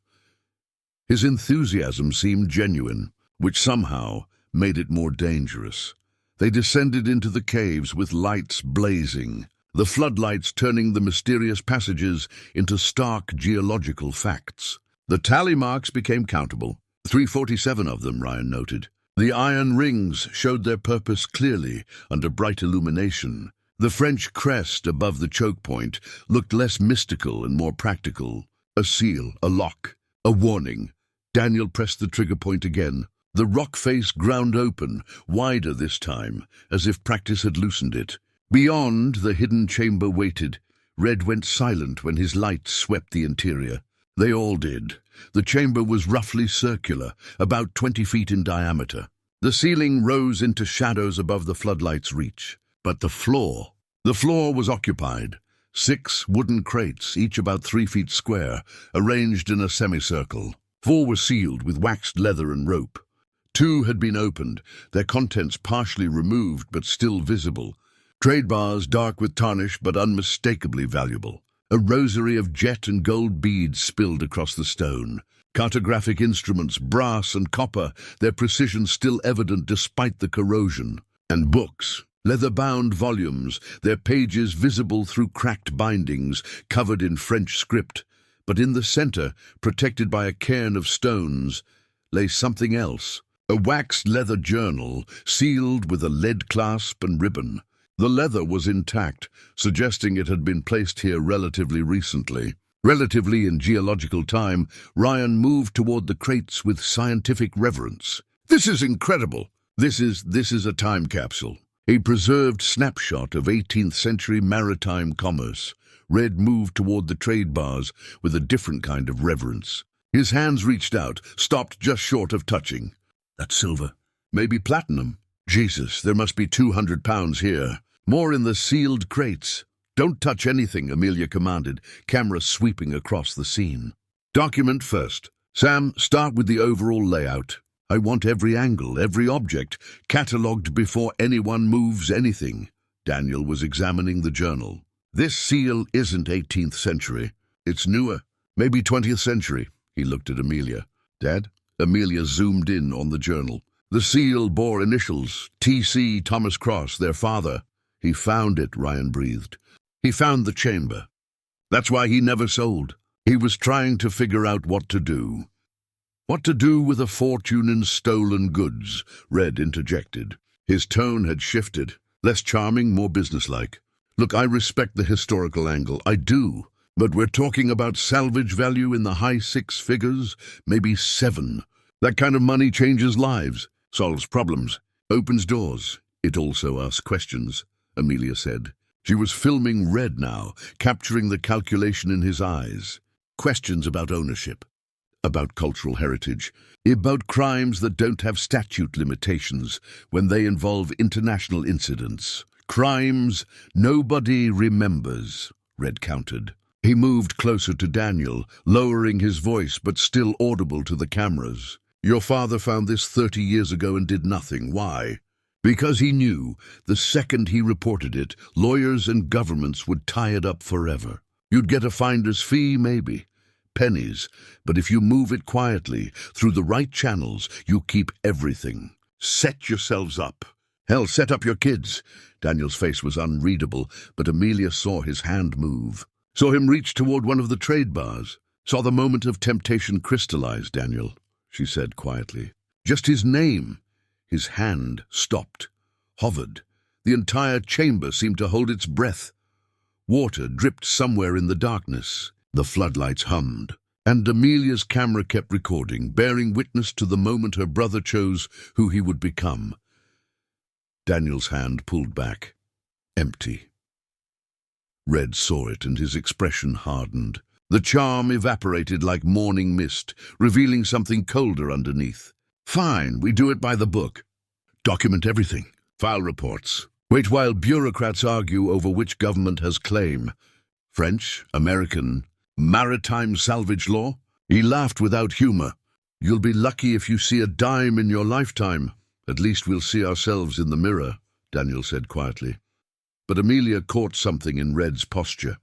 His enthusiasm seemed genuine, which somehow made it more dangerous. They descended into the caves with lights blazing, the floodlights turning the mysterious passages into stark geological facts. The tally marks became countable. 347 of them, Ryan noted. The iron rings showed their purpose clearly under bright illumination. The French crest above the choke point looked less mystical and more practical. A seal, a lock, a warning. Daniel pressed the trigger point again. The rock face ground open, wider this time, as if practice had loosened it. Beyond, the hidden chamber waited. Red went silent when his light swept the interior. They all did. The chamber was roughly circular, about 20 feet in diameter. The ceiling rose into shadows above the floodlight's reach. But the floor was occupied. 6 wooden crates, each about 3 feet square, arranged in a semicircle. 4 were sealed with waxed leather and rope. 2 had been opened, their contents partially removed but still visible. Trade bars dark with tarnish but unmistakably valuable. A rosary of jet and gold beads spilled across the stone. Cartographic instruments, brass and copper, their precision still evident despite the corrosion. And books. Leather-bound volumes, their pages visible through cracked bindings, covered in French script. But in the center, protected by a cairn of stones, lay something else. A waxed leather journal, sealed with a lead clasp and ribbon. The leather was intact, suggesting it had been placed here relatively recently. Relatively in geological time, Ryan moved toward the crates with scientific reverence. This is incredible. This is a time capsule. A preserved snapshot of 18th century maritime commerce. Red moved toward the trade bars with a different kind of reverence. His hands reached out, stopped just short of touching. That's silver. Maybe platinum. Jesus, there must be 200 pounds here. More in the sealed crates. Don't touch anything, Amelia commanded, camera sweeping across the scene. Document first. Sam, start with the overall layout. I want every angle, every object, catalogued before anyone moves anything. Daniel was examining the journal. This seal isn't 18th century. It's newer. Maybe 20th century. He looked at Amelia. Dad? Amelia zoomed in on the journal. The seal bore initials, T.C. Thomas Cross, their father. He found it, Ryan breathed. He found the chamber. That's why he never sold. He was trying to figure out what to do. What to do with a fortune in stolen goods, Red interjected. His tone had shifted, less charming, more businesslike. Look, I respect the historical angle, I do, but we're talking about salvage value in the high 6 figures, maybe 7. That kind of money changes lives, solves problems, opens doors. It also asks questions, Amelia said. She was filming Red now, capturing the calculation in his eyes. Questions about ownership, about cultural heritage, about crimes that don't have statute limitations when they involve international incidents. Crimes nobody remembers, Red countered. He moved closer to Daniel, lowering his voice but still audible to the cameras. Your father found this 30 years ago and did nothing. Why? Because he knew the second he reported it, lawyers and governments would tie it up forever. You'd get a finder's fee, maybe. Pennies, but if you move it quietly, through the right channels, you keep everything. Set yourselves up. Hell, set up your kids. Daniel's face was unreadable, but Amelia saw his hand move. Saw him reach toward one of the trade bars. Saw the moment of temptation crystallize, Daniel, she said quietly. Just his name. His hand stopped, hovered. The entire chamber seemed to hold its breath. Water dripped somewhere in the darkness. The floodlights hummed, and Amelia's camera kept recording, bearing witness to the moment her brother chose who he would become. Daniel's hand pulled back, empty. Red saw it, and his expression hardened. The charm evaporated like morning mist, revealing something colder underneath. Fine, we do it by the book. Document everything. File reports. Wait while bureaucrats argue over which government has claim. French, American, maritime salvage law? He laughed without humor. You'll be lucky if you see a dime in your lifetime. At least we'll see ourselves in the mirror, Daniel said quietly. but Amelia caught something in Red's posture.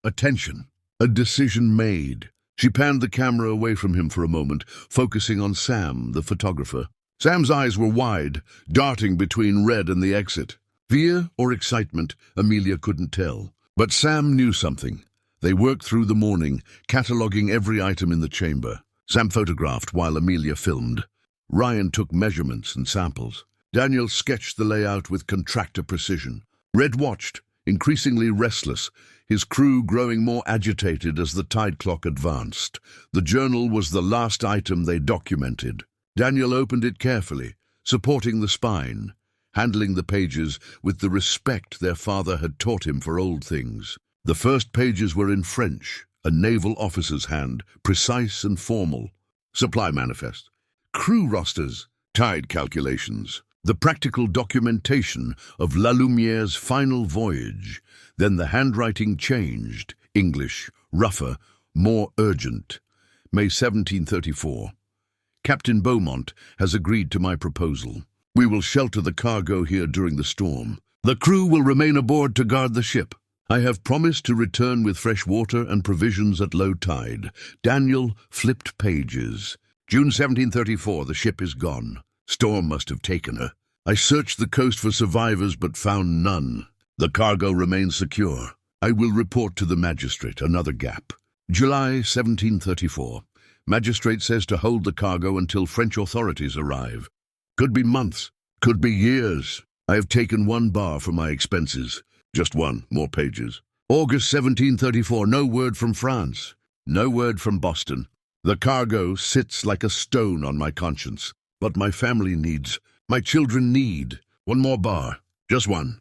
Attention. A decision made. She panned the camera away from him for a moment, focusing on Sam, the photographer. Sam's eyes were wide, darting between Red and the exit. Fear or excitement, Amelia couldn't tell. But Sam knew something. They worked through the morning, cataloguing every item in the chamber. Sam photographed while Amelia filmed. Ryan took measurements and samples. Daniel sketched the layout with contractor precision. Red watched, increasingly restless, his crew growing more agitated as the tide clock advanced. The journal was the last item they documented. Daniel opened it carefully, supporting the spine, handling the pages with the respect their father had taught him for old things. The first pages were in French, a naval officer's hand, precise and formal. Supply manifest, crew rosters, tide calculations, the practical documentation of La Lumiere's final voyage. Then the handwriting changed, English, rougher, more urgent. May 1734. Captain Beaumont has agreed to my proposal. We will shelter the cargo here during the storm. The crew will remain aboard to guard the ship. I have promised to return with fresh water and provisions at low tide. Daniel flipped pages. June 1734, the ship is gone. Storm must have taken her. I searched the coast for survivors but found none. The cargo remains secure. I will report to the magistrate. Another gap. July 1734. Magistrate says to hold the cargo until French authorities arrive. Could be months. Could be years. I have taken 1 bar for my expenses. Just one, more pages. August 1734, no word from France. No word from Boston. The cargo sits like a stone on my conscience. But my family needs, my children need. 1 more bar. Just one.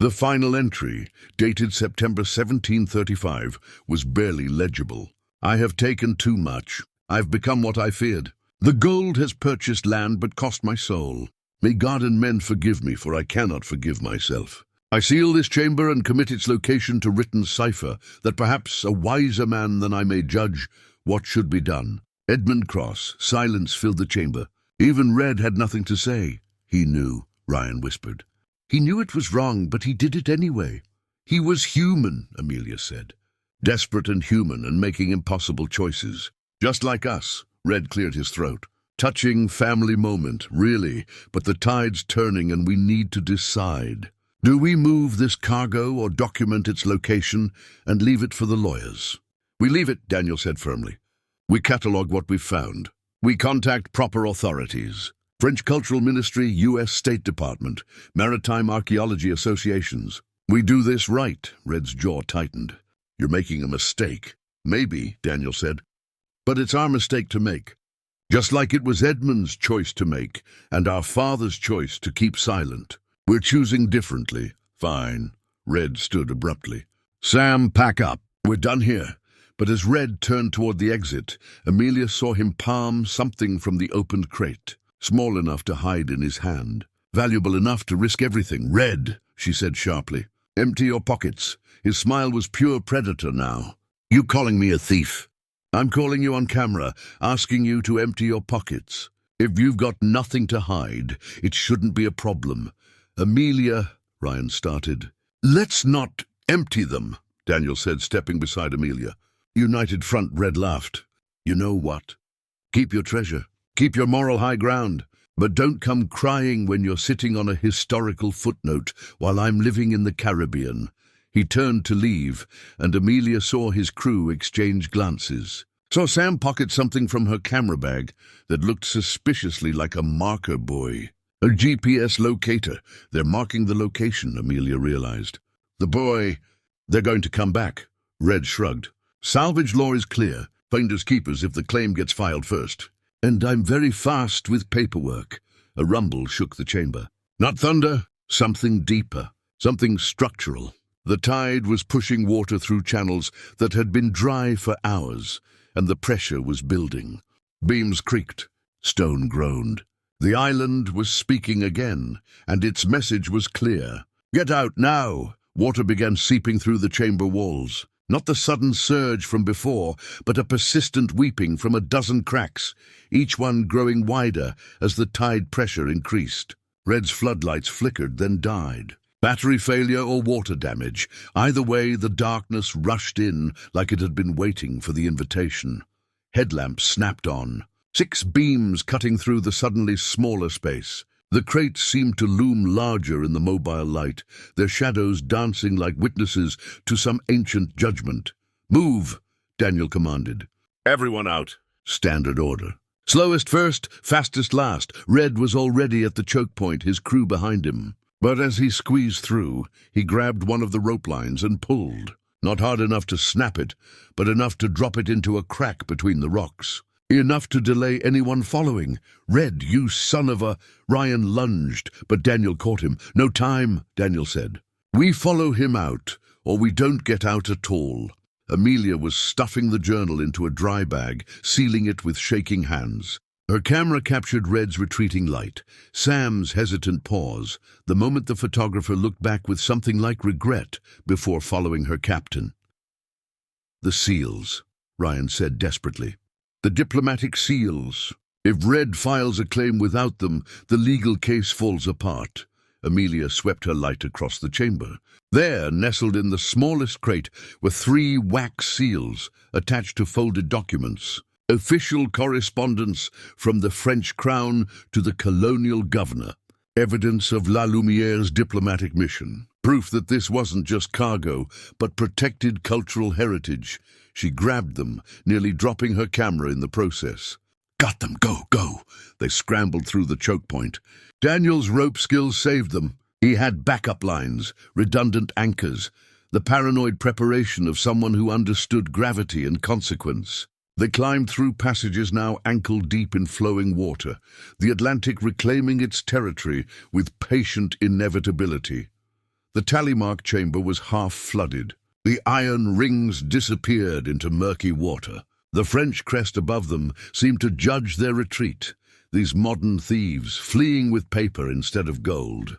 The final entry, dated September 1735, was barely legible. I have taken too much. I've become what I feared. The gold has purchased land but cost my soul. May God and men forgive me, for I cannot forgive myself. I seal this chamber and commit its location to written cipher, that perhaps a wiser man than I may judge what should be done. Edmund Cross. Silence filled the chamber. Even Red had nothing to say. He knew, Ryan whispered. He knew it was wrong, but he did it anyway. He was human, Amelia said. Desperate and human and making impossible choices. Just like us, Red cleared his throat. Touching family moment, really, but the tide's turning and we need to decide. Do we move this cargo or document its location and leave it for the lawyers? We leave it, Daniel said firmly. We catalogue what we've found. We contact proper authorities. French Cultural Ministry, U.S. State Department, Maritime Archaeology Associations. We do this right, Red's jaw tightened. You're making a mistake. Maybe, Daniel said. But it's our mistake to make. Just like it was Edmund's choice to make, and our father's choice to keep silent. We're choosing differently. Fine. Red stood abruptly. Sam, pack up. We're done here. But as Red turned toward the exit, Amelia saw him palm something from the opened crate, small enough to hide in his hand, valuable enough to risk everything. Red, she said sharply. Empty your pockets. His smile was pure predator now. You calling me a thief? I'm calling you on camera, asking you to empty your pockets. If you've got nothing to hide, it shouldn't be a problem. Amelia, Ryan started. Let's not empty them, Daniel said, stepping beside Amelia. United Front, Red laughed. You know what? Keep your treasure. Keep your moral high ground. But don't come crying when you're sitting on a historical footnote while I'm living in the Caribbean. He turned to leave, and Amelia saw his crew exchange glances. Saw Sam pocket something from her camera bag that looked suspiciously like a marker buoy. A GPS locator. They're marking the location, Amelia realized. The buoy. They're going to come back. Red shrugged. Salvage law is clear. Finders keepers if the claim gets filed first. And I'm very fast with paperwork. A rumble shook the chamber. Not thunder, something deeper, something structural. The tide was pushing water through channels that had been dry for hours, and the pressure was building. Beams creaked, stone groaned. The island was speaking again, and its message was clear. Get out now! Water began seeping through the chamber walls. Not the sudden surge from before, but a persistent weeping from a dozen cracks, each one growing wider as the tide pressure increased. Red's floodlights flickered, then died. Battery failure or water damage. Either way, the darkness rushed in like it had been waiting for the invitation. Headlamps snapped on, 6 beams cutting through the suddenly smaller space. The crates seemed to loom larger in the mobile light, their shadows dancing like witnesses to some ancient judgment. "Move," Daniel commanded. "Everyone out." Standard order. Slowest first, fastest last. Red was already at the choke point, his crew behind him. But as he squeezed through, he grabbed one of the rope lines and pulled. Not hard enough to snap it, but enough to drop it into a crack between the rocks. Enough to delay anyone following. "Red, you son of a—" Ryan lunged, but Daniel caught him. "No time," Daniel said. "We follow him out, or we don't get out at all." Amelia was stuffing the journal into a dry bag, sealing it with shaking hands. Her camera captured Red's retreating light, Sam's hesitant pause, the moment the photographer looked back with something like regret before following her captain. "The seals," Ryan said desperately. "The diplomatic seals. If Red files a claim without them, the legal case falls apart." Amelia swept her light across the chamber. There, nestled in the smallest crate, were 3 wax seals attached to folded documents. Official correspondence from the French crown to the colonial governor. Evidence of La Lumiere's diplomatic mission. Proof that this wasn't just cargo, but protected cultural heritage. She grabbed them, nearly dropping her camera in the process. "Got them, go, go!" They scrambled through the choke point. Daniel's rope skills saved them. He had backup lines, redundant anchors, the paranoid preparation of someone who understood gravity and consequence. They climbed through passages now ankle-deep in flowing water, the Atlantic reclaiming its territory with patient inevitability. The tally-mark chamber was half-flooded. The iron rings disappeared into murky water. The French crest above them seemed to judge their retreat, these modern thieves fleeing with paper instead of gold.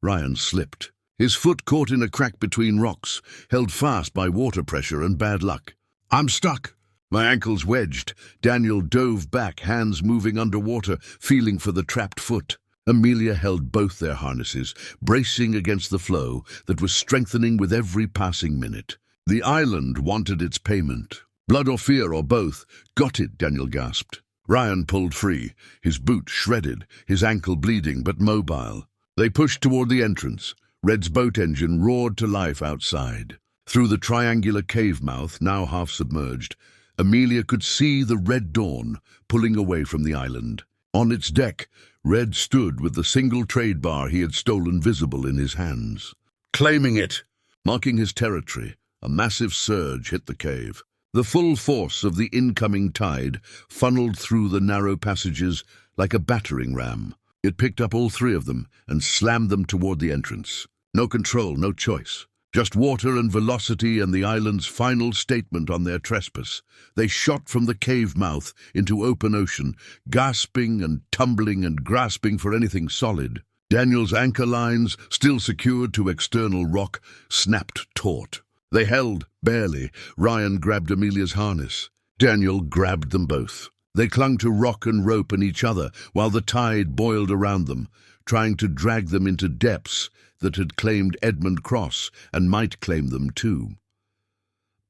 Ryan slipped. His foot caught in a crack between rocks, held fast by water pressure and bad luck. "I'm stuck." My ankles wedged. Daniel dove back, hands moving underwater, feeling for the trapped foot. Amelia held both their harnesses, bracing against the flow that was strengthening with every passing minute. The island wanted its payment. "Blood or fear or both." "Got it," Daniel gasped. Ryan pulled free, his boot shredded, his ankle bleeding but mobile. They pushed toward the entrance. Red's boat engine roared to life outside. Through the triangular cave mouth, now half submerged, Amelia could see the red dawn pulling away from the island. On its deck, Red stood with the single trade bar he had stolen visible in his hands. Claiming it! Marking his territory, a massive surge hit the cave. The full force of the incoming tide funneled through the narrow passages like a battering ram. It picked up all 3 of them and slammed them toward the entrance. No control, no choice. Just water and velocity and the island's final statement on their trespass. They shot from the cave mouth into open ocean, gasping and tumbling and grasping for anything solid. Daniel's anchor lines, still secured to external rock, snapped taut. They held, barely. Ryan grabbed Amelia's harness. Daniel grabbed them both. They clung to rock and rope and each other while the tide boiled around them, trying to drag them into depths that had claimed Edmund Cross and might claim them too.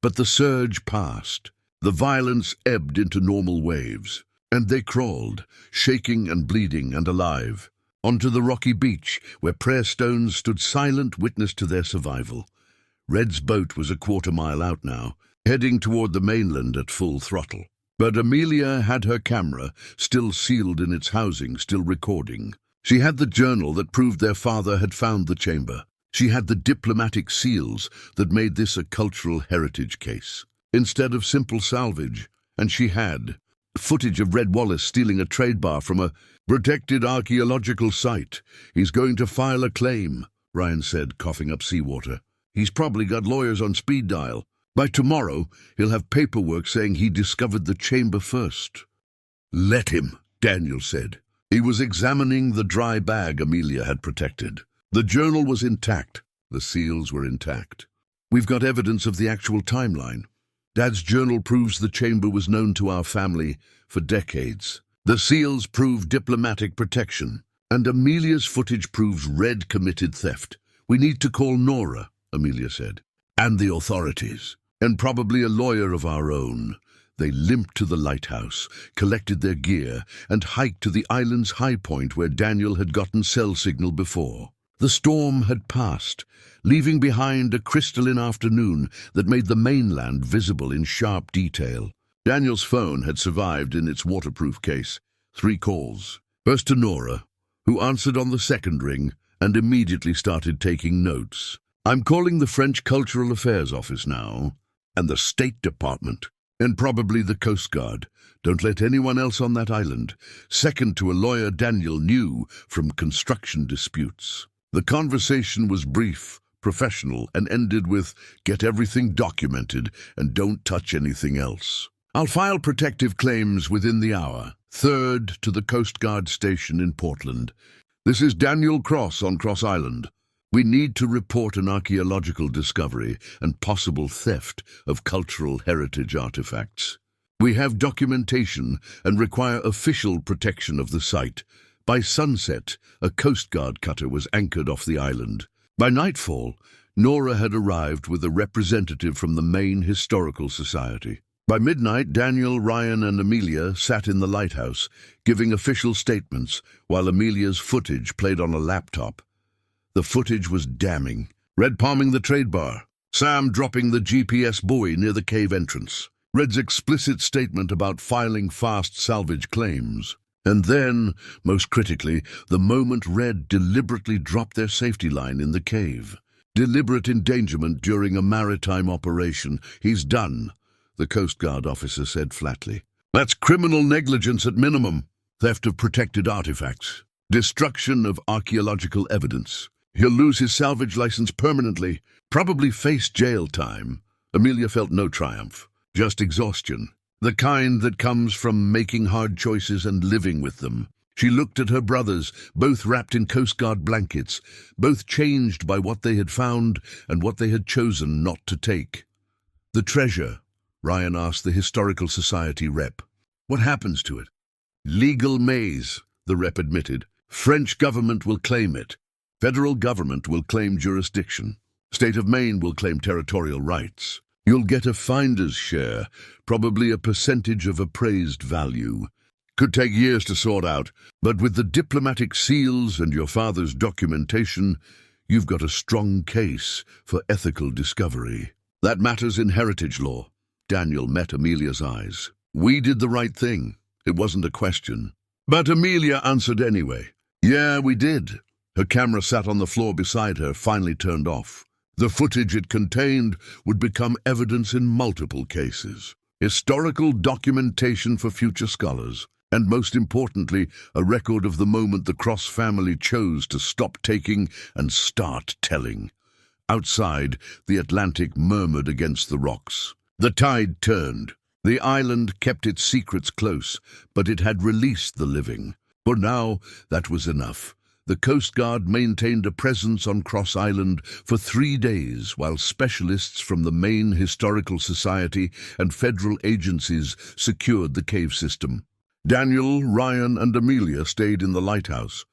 But the surge passed. The violence ebbed into normal waves, and they crawled, shaking and bleeding and alive, onto the rocky beach where prayer stones stood silent witness to their survival. Red's boat was a quarter-mile out now, heading toward the mainland at full throttle. But Amelia had her camera, still sealed in its housing, still recording. She had the journal that proved their father had found the chamber. She had the diplomatic seals that made this a cultural heritage case, instead of simple salvage. And she had footage of Red Wallace stealing a trade bar from a protected archaeological site. "He's going to file a claim," Ryan said, coughing up seawater. "He's probably got lawyers on speed dial. By tomorrow, he'll have paperwork saying he discovered the chamber first." "Let him," Daniel said. He was examining the dry bag Amelia had protected. The journal was intact. The seals were intact. "We've got evidence of the actual timeline. Dad's journal proves the chamber was known to our family for decades. The seals prove diplomatic protection. And Amelia's footage proves Red committed theft. We need to call Nora, Amelia said. And the authorities. And probably a lawyer of our own. They limped to the lighthouse, collected their gear, and hiked to the island's high point where Daniel had gotten cell signal before. The storm had passed, leaving behind a crystalline afternoon that made the mainland visible in sharp detail. Daniel's phone had survived in its waterproof case. 3 calls. First to Nora, who answered on the second ring and immediately started taking notes. I'm calling the French Cultural Affairs Office now, and the State Department, and probably the Coast Guard. Don't let anyone else on that island. Second to a lawyer Daniel knew from construction disputes. The conversation was brief, professional, and ended with, get everything documented and don't touch anything else. I'll file protective claims within the hour. Third to the Coast Guard station in Portland. This is Daniel Cross on Cross Island. We need to report an archaeological discovery and possible theft of cultural heritage artifacts. We have documentation and require official protection of the site. By sunset, a Coast Guard cutter was anchored off the island. By nightfall, Nora had arrived with a representative from the Maine Historical Society. By midnight, Daniel, Ryan, and Amelia sat in the lighthouse, giving official statements, while Amelia's footage played on a laptop. The footage was damning. Red palming the trade bar. Sam dropping the GPS buoy near the cave entrance. Red's explicit statement about filing fast salvage claims. And then, most critically, the moment Red deliberately dropped their safety line in the cave. Deliberate endangerment during a maritime operation. He's done, the Coast Guard officer said flatly. That's criminal negligence at minimum. Theft of protected artifacts. Destruction of archaeological evidence. He'll lose his salvage license permanently, probably face jail time. Amelia felt no triumph, just exhaustion, the kind that comes from making hard choices and living with them. She looked at her brothers, both wrapped in Coast Guard blankets, both changed by what they had found and what they had chosen not to take. The treasure, Ryan asked the Historical Society rep. What happens to it? Legal maze, the rep admitted. French government will claim it. Federal government will claim jurisdiction. State of Maine will claim territorial rights. You'll get a finder's share, probably a percentage of appraised value. Could take years to sort out, but with the diplomatic seals and your father's documentation, you've got a strong case for ethical discovery. That matters in heritage law. Daniel met Amelia's eyes. We did the right thing. It wasn't a question. But Amelia answered anyway. Yeah, we did. Her camera sat on the floor beside her, finally turned off. The footage it contained would become evidence in multiple cases. Historical documentation for future scholars. And most importantly, a record of the moment the Cross family chose to stop taking and start telling. Outside, the Atlantic murmured against the rocks. The tide turned. The island kept its secrets close, but it had released the living. For now, that was enough. The Coast Guard maintained a presence on Cross Island for 3 days while specialists from the Maine Historical Society and federal agencies secured the cave system. Daniel, Ryan, and Amelia stayed in the lighthouse,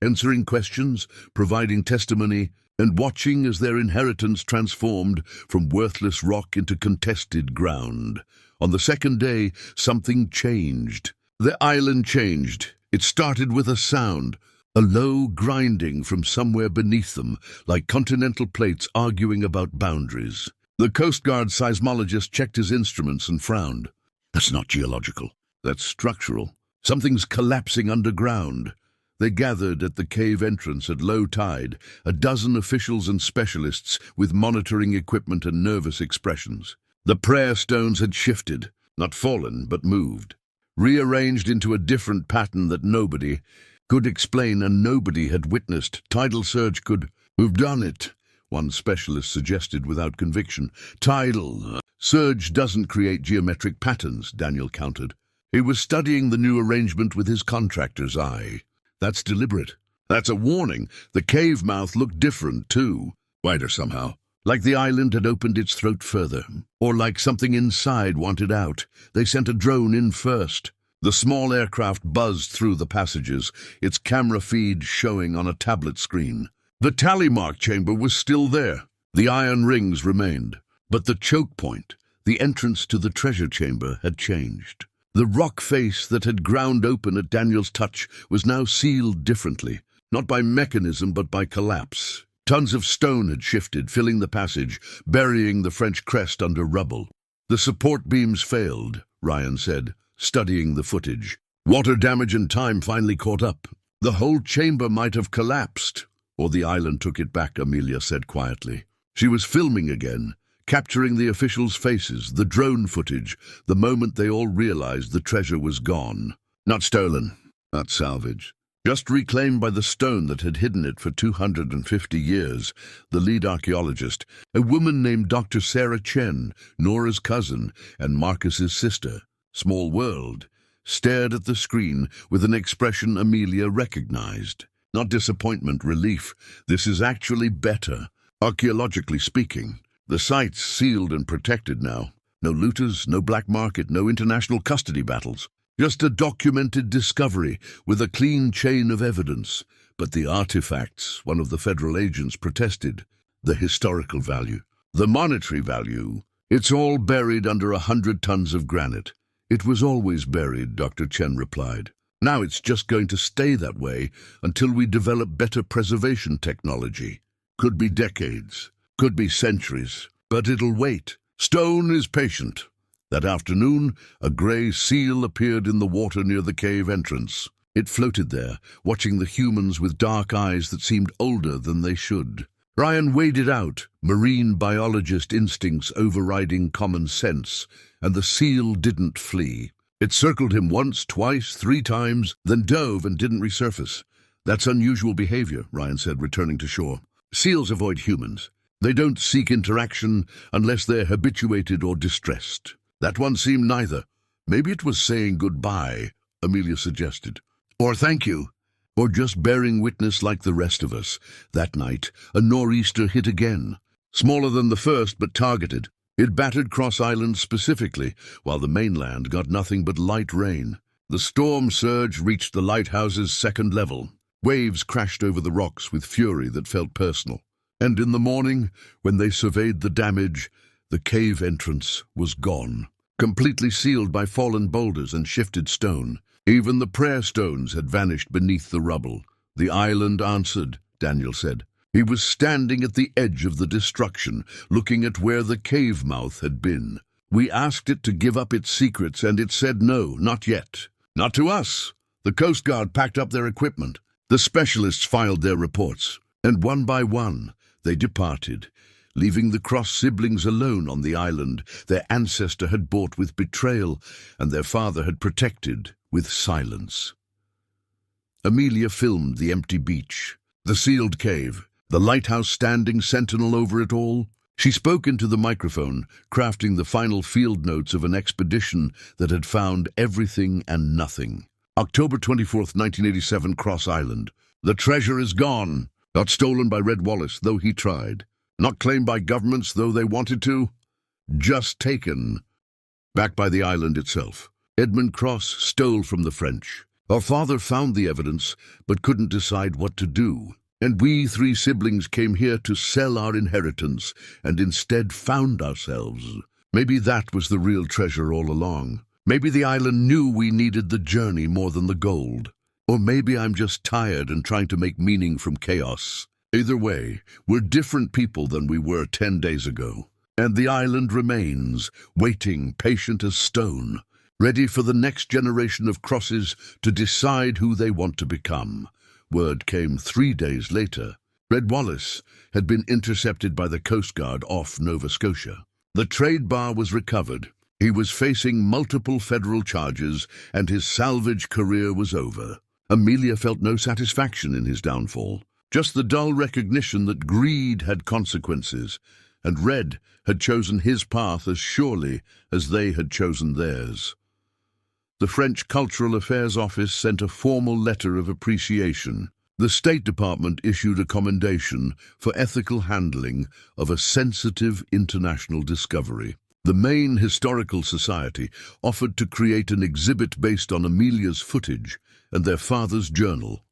answering questions, providing testimony, and watching as their inheritance transformed from worthless rock into contested ground. On the second day, something changed. The island changed. It started with a sound. A low grinding from somewhere beneath them, like continental plates arguing about boundaries. The Coast Guard seismologist checked his instruments and frowned. That's not geological. That's structural. Something's collapsing underground. They gathered at the cave entrance at low tide, a dozen officials and specialists with monitoring equipment and nervous expressions. The prayer stones had shifted, not fallen, but moved. Rearranged into a different pattern that nobody could explain and nobody had witnessed. Tidal surge could. We've done it, one specialist suggested without conviction. Tidal surge doesn't create geometric patterns, Daniel countered. He was studying the new arrangement with his contractor's eye. That's deliberate. That's a warning. The cave mouth looked different, too. Wider somehow. Like the island had opened its throat further. Or like something inside wanted out. They sent a drone in first. The small aircraft buzzed through the passages, its camera feed showing on a tablet screen. The tally mark chamber was still there. The iron rings remained, but the choke point, the entrance to the treasure chamber, had changed. The rock face that had ground open at Daniel's touch was now sealed differently, not by mechanism but by collapse. Tons of stone had shifted, filling the passage, burying the French crest under rubble. The support beams failed, Ryan said, studying the footage. Water damage and time finally caught up. The whole chamber might have collapsed, or the island took it back, Amelia said quietly. She was filming again, capturing the officials' faces, the drone footage, the moment they all realized the treasure was gone. Not stolen, not salvage. Just reclaimed by the stone that had hidden it for 250 years. The lead archaeologist, a woman named Dr. Sarah Chen, Nora's cousin and Marcus's sister, small world, stared at the screen with an expression Amelia recognized. Not disappointment, relief. This is actually better, archaeologically speaking. The site's sealed and protected now. No looters, no black market, no international custody battles. Just a documented discovery with a clean chain of evidence. But the artifacts, one of the federal agents protested. The historical value. The monetary value. It's all buried under 100 tons of granite. It was always buried, Dr. Chen replied. Now it's just going to stay that way until we develop better preservation technology. Could be decades, could be centuries, but it'll wait. Stone is patient. That afternoon, a grey seal appeared in the water near the cave entrance. It floated there, watching the humans with dark eyes that seemed older than they should. Ryan weighed it out, marine biologist instincts overriding common sense, and the seal didn't flee. It circled him once, twice, 3 times, then dove and didn't resurface. That's unusual behavior, Ryan said, returning to shore. Seals avoid humans. They don't seek interaction unless they're habituated or distressed. That one seemed neither. Maybe it was saying goodbye, Amelia suggested. Or thank you. Or just bearing witness like the rest of us. That night, a nor'easter hit again. Smaller than the first, but targeted. It battered Cross Island specifically, while the mainland got nothing but light rain. The storm surge reached the lighthouse's 2nd level. Waves crashed over the rocks with fury that felt personal. And in the morning, when they surveyed the damage, the cave entrance was gone, completely sealed by fallen boulders and shifted stone. Even the prayer stones had vanished beneath the rubble. The island answered, Daniel said. He was standing at the edge of the destruction, looking at where the cave mouth had been. We asked it to give up its secrets, and it said no, not yet. Not to us. The Coast Guard packed up their equipment. The specialists filed their reports, and one by one, they departed, leaving the Cross siblings alone on the island their ancestor had bought with betrayal and their father had protected with silence. Amelia filmed the empty beach, the sealed cave, the lighthouse standing sentinel over it all. She spoke into the microphone, crafting the final field notes of an expedition that had found everything and nothing. October 24th, 1987, Cross Island. The treasure is gone. Not stolen by Red Wallace, though he tried. Not claimed by governments, though they wanted to. Just taken. Back by the island itself. Edmund Cross stole from the French. Our father found the evidence, but couldn't decide what to do. And we 3 siblings came here to sell our inheritance, and instead found ourselves. Maybe that was the real treasure all along. Maybe the island knew we needed the journey more than the gold. Or maybe I'm just tired and trying to make meaning from chaos. Either way, we're different people than we were 10 days ago. And the island remains, waiting, patient as stone, ready for the next generation of Crosses to decide who they want to become. Word came 3 days later. Red Wallace had been intercepted by the Coast Guard off Nova Scotia. The trade bar was recovered. He was facing multiple federal charges, and his salvage career was over. Amelia felt no satisfaction in his downfall, just the dull recognition that greed had consequences, and Red had chosen his path as surely as they had chosen theirs. The French Cultural Affairs Office sent a formal letter of appreciation. The State Department issued a commendation for ethical handling of a sensitive international discovery. The Maine Historical Society offered to create an exhibit based on Amelia's footage and their father's journal,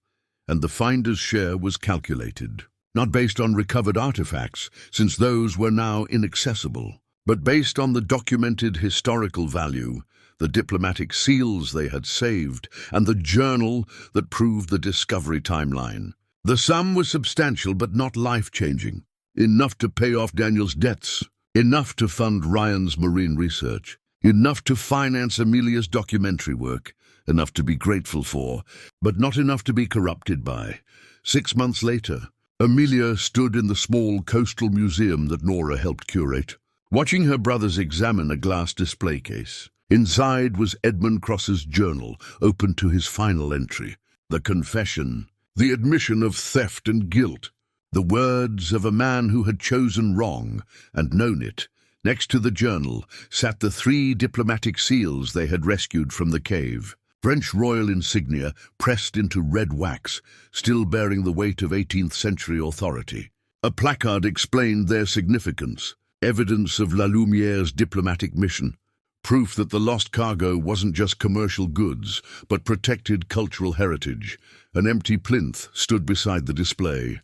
and the finder's share was calculated. not based on recovered artifacts, since those were now inaccessible, but based on the documented historical value, the diplomatic seals they had saved, and the journal that proved the discovery timeline. The sum was substantial but not life-changing, enough to pay off Daniel's debts, enough to fund Ryan's marine research, enough to finance Amelia's documentary work, enough to be grateful for, but not enough to be corrupted by. 6 months later, Amelia stood in the small coastal museum that Nora helped curate, watching her brothers examine a glass display case. Inside was Edmund Cross's journal, open to his final entry. The confession, the admission of theft and guilt, the words of a man who had chosen wrong and known it. Next to the journal sat the 3 diplomatic seals they had rescued from the cave. French royal insignia pressed into red wax, still bearing the weight of 18th century authority. A placard explained their significance, evidence of La Lumiere's diplomatic mission, proof that the lost cargo wasn't just commercial goods, but protected cultural heritage. An empty plinth stood beside the display.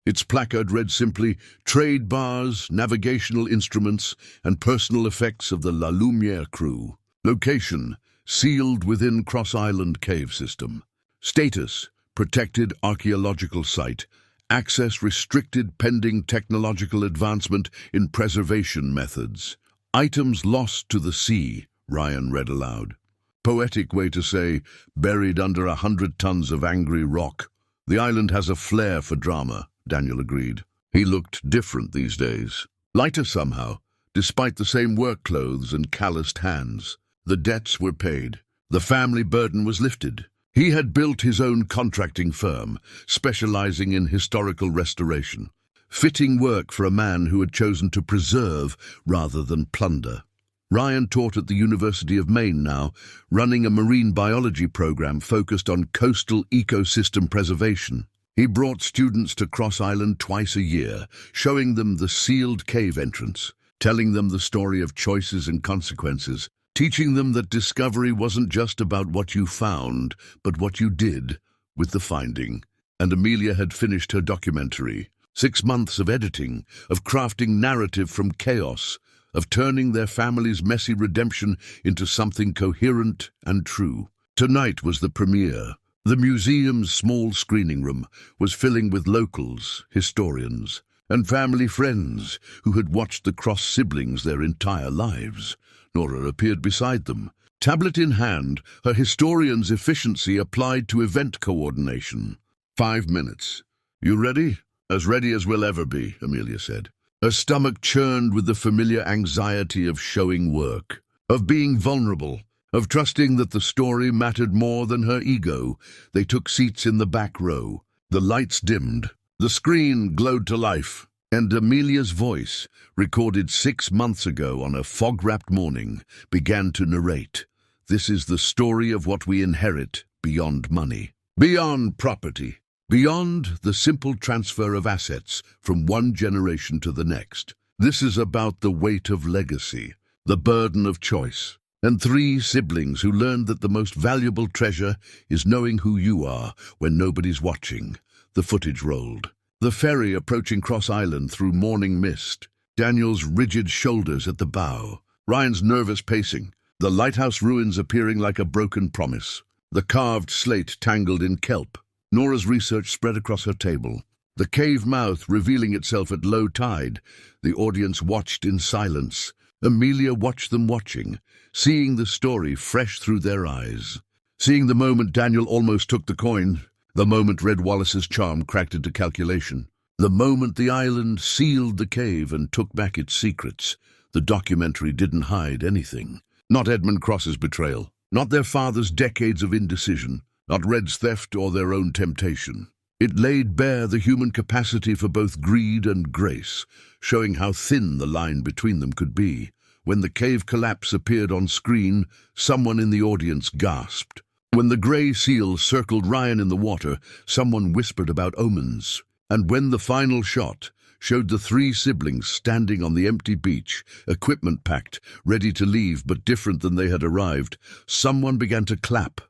Its placard read simply, "Trade bars, navigational instruments, and personal effects of the La Lumiere crew. Location, sealed within Cross Island cave system. Status, protected archaeological site. Access restricted pending technological advancement in preservation methods. Items lost to the sea," Ryan read aloud. Poetic way to say, buried under 100 tons of angry rock. The island has a flair for drama, Daniel agreed. He looked different these days. Lighter somehow, despite the same work clothes and calloused hands. The debts were paid. The family burden was lifted. He had built his own contracting firm, specializing in historical restoration. Fitting work for a man who had chosen to preserve rather than plunder. Ryan taught at the University of Maine now, running a marine biology program focused on coastal ecosystem preservation. He brought students to Cross Island twice a year, showing them the sealed cave entrance, telling them the story of choices and consequences, teaching them that discovery wasn't just about what you found, but what you did with the finding. And Amelia had finished her documentary. 6 months of editing, of crafting narrative from chaos, of turning their family's messy redemption into something coherent and true. Tonight was the premiere. The museum's small screening room was filling with locals, historians, and family friends who had watched the Cross siblings their entire lives. Nora appeared beside them. Tablet in hand, her historian's efficiency applied to event coordination. 5 minutes. "You ready?" "As ready as we'll ever be," Amelia said. Her stomach churned with the familiar anxiety of showing work, of being vulnerable, of trusting that the story mattered more than her ego. They took seats in the back row. The lights dimmed. The screen glowed to life, and Amelia's voice, recorded 6 months ago on a fog-wrapped morning, began to narrate. This is the story of what we inherit beyond money, beyond property, beyond the simple transfer of assets from one generation to the next. This is about the weight of legacy, the burden of choice, and 3 siblings who learned that the most valuable treasure is knowing who you are when nobody's watching. The footage rolled. The ferry approaching Cross Island through morning mist. Daniel's rigid shoulders at the bow. Ryan's nervous pacing. The lighthouse ruins appearing like a broken promise. The carved slate tangled in kelp. Nora's research spread across her table. The cave mouth revealing itself at low tide. The audience watched in silence. Amelia watched them watching, seeing the story fresh through their eyes. Seeing the moment Daniel almost took the coin. The moment Red Wallace's charm cracked into calculation. The moment the island sealed the cave and took back its secrets. The documentary didn't hide anything. Not Edmund Cross's betrayal. Not their father's decades of indecision. Not Red's theft or their own temptation. It laid bare the human capacity for both greed and grace, showing how thin the line between them could be. When the cave collapse appeared on screen, someone in the audience gasped. When the grey seal circled Ryan in the water, someone whispered about omens. And when the final shot showed the 3 siblings standing on the empty beach, equipment packed, ready to leave but different than they had arrived, someone began to clap.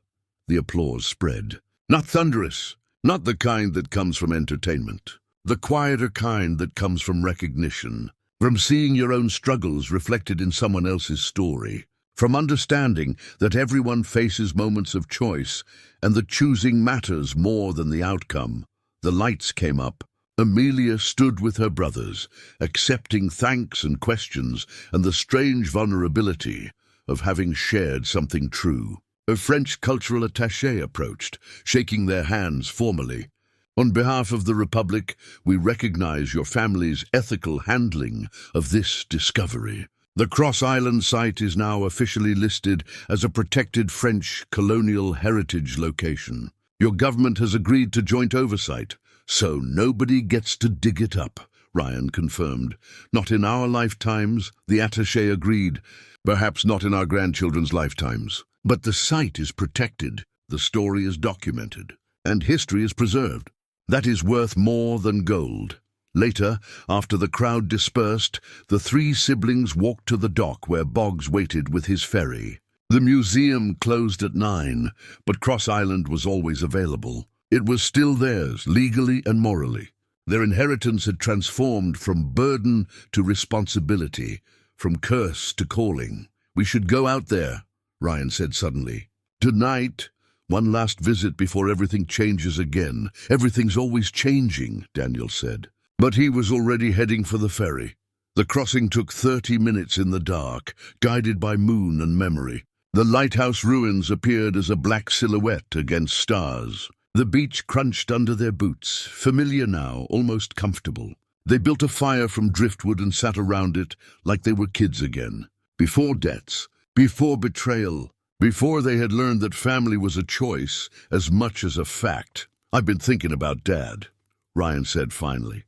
The applause spread. Not thunderous, not the kind that comes from entertainment. the quieter kind that comes from recognition, from seeing your own struggles reflected in someone else's story, from understanding that everyone faces moments of choice and that choosing matters more than the outcome. The lights came up. Amelia stood with her brothers, accepting thanks and questions and the strange vulnerability of having shared something true. A French cultural attaché approached, shaking their hands formally. On behalf of the Republic, we recognize your family's ethical handling of this discovery. The Cross Island site is now officially listed as a protected French colonial heritage location. Your government has agreed to joint oversight, so nobody gets to dig it up, Ryan confirmed. Not in our lifetimes, the attaché agreed. Perhaps not in our grandchildren's lifetimes. But the site is protected, the story is documented, and history is preserved. That is worth more than gold. Later, after the crowd dispersed, the three siblings walked to the dock where Boggs waited with his ferry. The museum closed at 9, but Cross Island was always available. It was still theirs, legally and morally. Their inheritance had transformed from burden to responsibility, from curse to calling. We should go out there, Ryan said suddenly. Tonight, one last visit before everything changes again. Everything's always changing, Daniel said. But he was already heading for the ferry. The crossing took 30 minutes in the dark, guided by moon and memory. The lighthouse ruins appeared as a black silhouette against stars. The beach crunched under their boots, familiar now, almost comfortable. They built a fire from driftwood and sat around it like they were kids again. Before debts, before betrayal, before they had learned that family was a choice as much as a fact. "I've been thinking about Dad," Ryan said finally.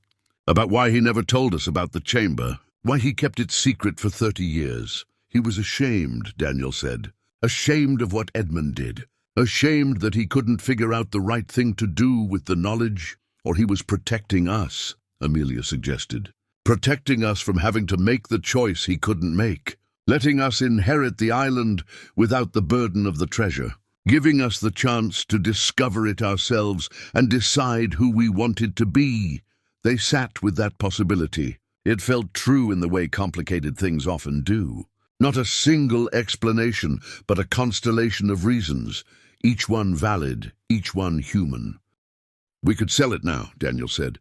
"About why he never told us about the chamber, why he kept it secret for 30 years. He was ashamed," Daniel said. "Ashamed of what Edmund did. Ashamed that he couldn't figure out the right thing to do with the knowledge. Or he was protecting us," Amelia suggested. "Protecting us from having to make the choice he couldn't make. Letting us inherit the island without the burden of the treasure. Giving us the chance to discover it ourselves and decide who we wanted to be." They sat with that possibility. It felt true in the way complicated things often do. Not a single explanation, but a constellation of reasons, each one valid, each one human. "We could sell it now," Daniel said.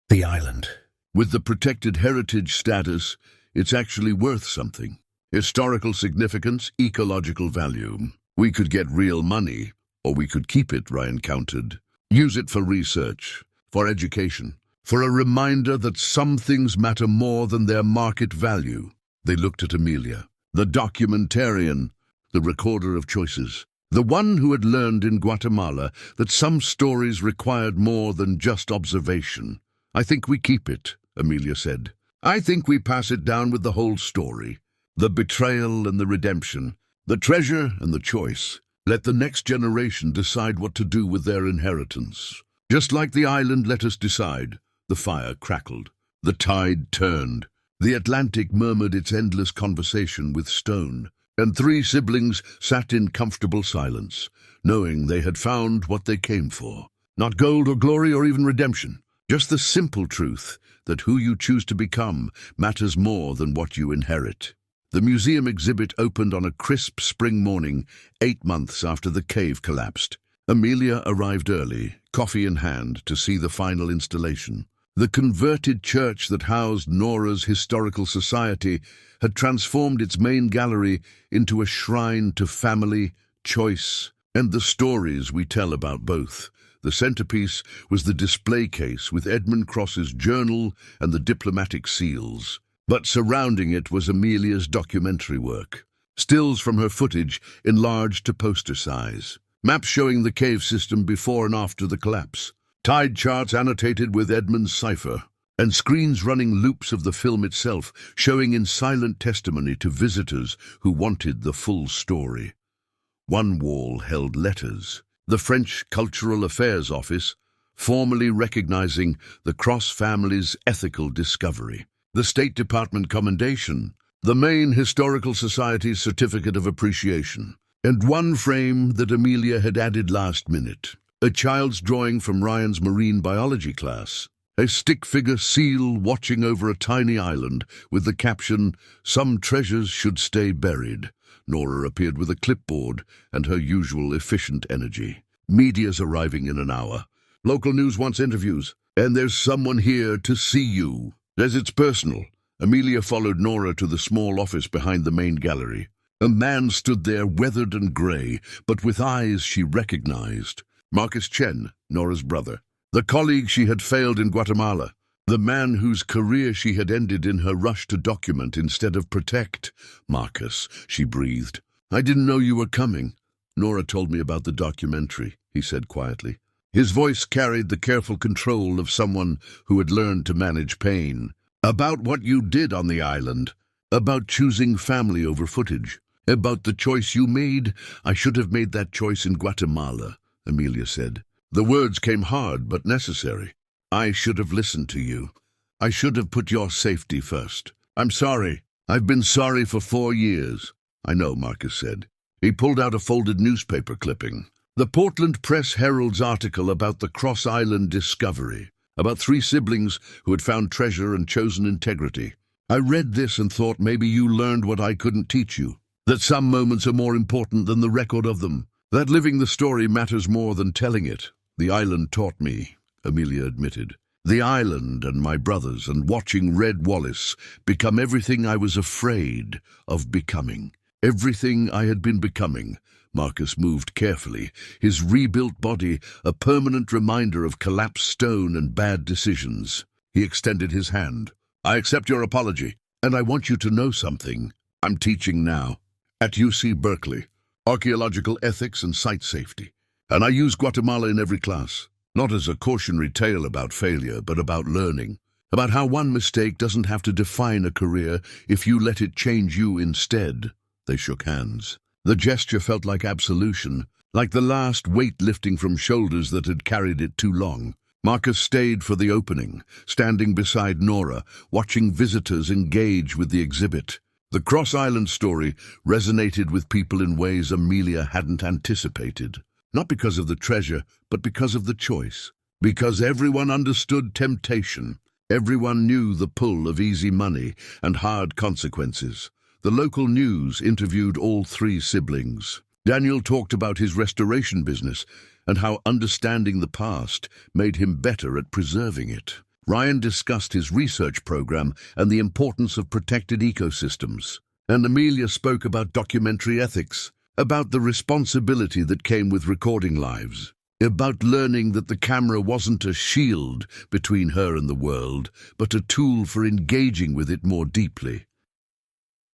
"The island. With the protected heritage status, it's actually worth something. Historical significance, ecological value. We could get real money, or we could keep it," Ryan countered. "Use it for research, for education. For a reminder that some things matter more than their market value." They looked at Amelia, the documentarian, the recorder of choices, the one who had learned in Guatemala that some stories required more than just observation. "I think we keep it," Amelia said. "I think we pass it down with the whole story. The betrayal and the redemption, the treasure and the choice. Let the next generation decide what to do with their inheritance. Just like the island let us decide." The fire crackled. The tide turned. The Atlantic murmured its endless conversation with stone, and three siblings sat in comfortable silence, knowing they had found what they came for. Not gold or glory or even redemption, just the simple truth that who you choose to become matters more than what you inherit. The museum exhibit opened on a crisp spring morning, 8 months after the cave collapsed. Amelia arrived early, coffee in hand, to see the final installation. The converted church that housed Nora's historical society had transformed its main gallery into a shrine to family, choice, and the stories we tell about both. The centerpiece was the display case with Edmund Cross's journal and the diplomatic seals. But surrounding it was Amelia's documentary work. Stills from her footage enlarged to poster size. Maps showing the cave system before and after the collapse. Tide charts annotated with Edmund's cipher, and screens running loops of the film itself, showing in silent testimony to visitors who wanted the full story. One wall held letters. The French Cultural Affairs Office, formally recognizing the Cross family's ethical discovery. The State Department commendation, the Maine Historical Society's Certificate of Appreciation, and one frame that Amelia had added last minute. A child's drawing from Ryan's marine biology class. A stick-figure seal watching over a tiny island with the caption, "Some treasures should stay buried." Nora appeared with a clipboard and her usual efficient energy. "Media's arriving in an hour. Local news wants interviews. And there's someone here to see you." As it's personal, Amelia followed Nora to the small office behind the main gallery. A man stood there, weathered and grey, but with eyes she recognized. Marcus Chen, Nora's brother. The colleague she had failed in Guatemala. The man whose career she had ended in her rush to document instead of protect. "Marcus," she breathed. "I didn't know you were coming." "Nora told me about the documentary," he said quietly. His voice carried the careful control of someone who had learned to manage pain. "About what you did on the island. About choosing family over footage. About the choice you made. I should have made that choice in Guatemala," Amelia said. The words came hard but necessary. "I should have listened to you. I should have put your safety first. I'm sorry. I've been sorry for 4 years." "I know," Marcus said. He pulled out a folded newspaper clipping. The Portland Press-Herald's article about the Cross Island discovery, about 3 siblings who had found treasure and chosen integrity. "I read this and thought maybe you learned what I couldn't teach you, that some moments are more important than the record of them, that living the story matters more than telling it. The island taught me," Amelia admitted. "The island and my brothers and watching Red Wallace become everything I was afraid of becoming. Everything I had been becoming." Marcus moved carefully, his rebuilt body a permanent reminder of collapsed stone and bad decisions. He extended his hand. "I accept your apology, and I want you to know something. I'm teaching now, at UC Berkeley, archaeological ethics and site safety. And I use Guatemala in every class, not as a cautionary tale about failure, but about learning, about how one mistake doesn't have to define a career if you let it change you instead." They shook hands. The gesture felt like absolution, like the last weight lifting from shoulders that had carried it too long. Marcus stayed for the opening, standing beside Nora, watching visitors engage with the exhibit. The Cross Island story resonated with people in ways Amelia hadn't anticipated. Not because of the treasure, but because of the choice. Because everyone understood temptation. Everyone knew the pull of easy money and hard consequences. The local news interviewed all 3 siblings. Daniel talked about his restoration business and how understanding the past made him better at preserving it. Ryan discussed his research program and the importance of protected ecosystems. And Amelia spoke about documentary ethics, about the responsibility that came with recording lives, about learning that the camera wasn't a shield between her and the world, but a tool for engaging with it more deeply.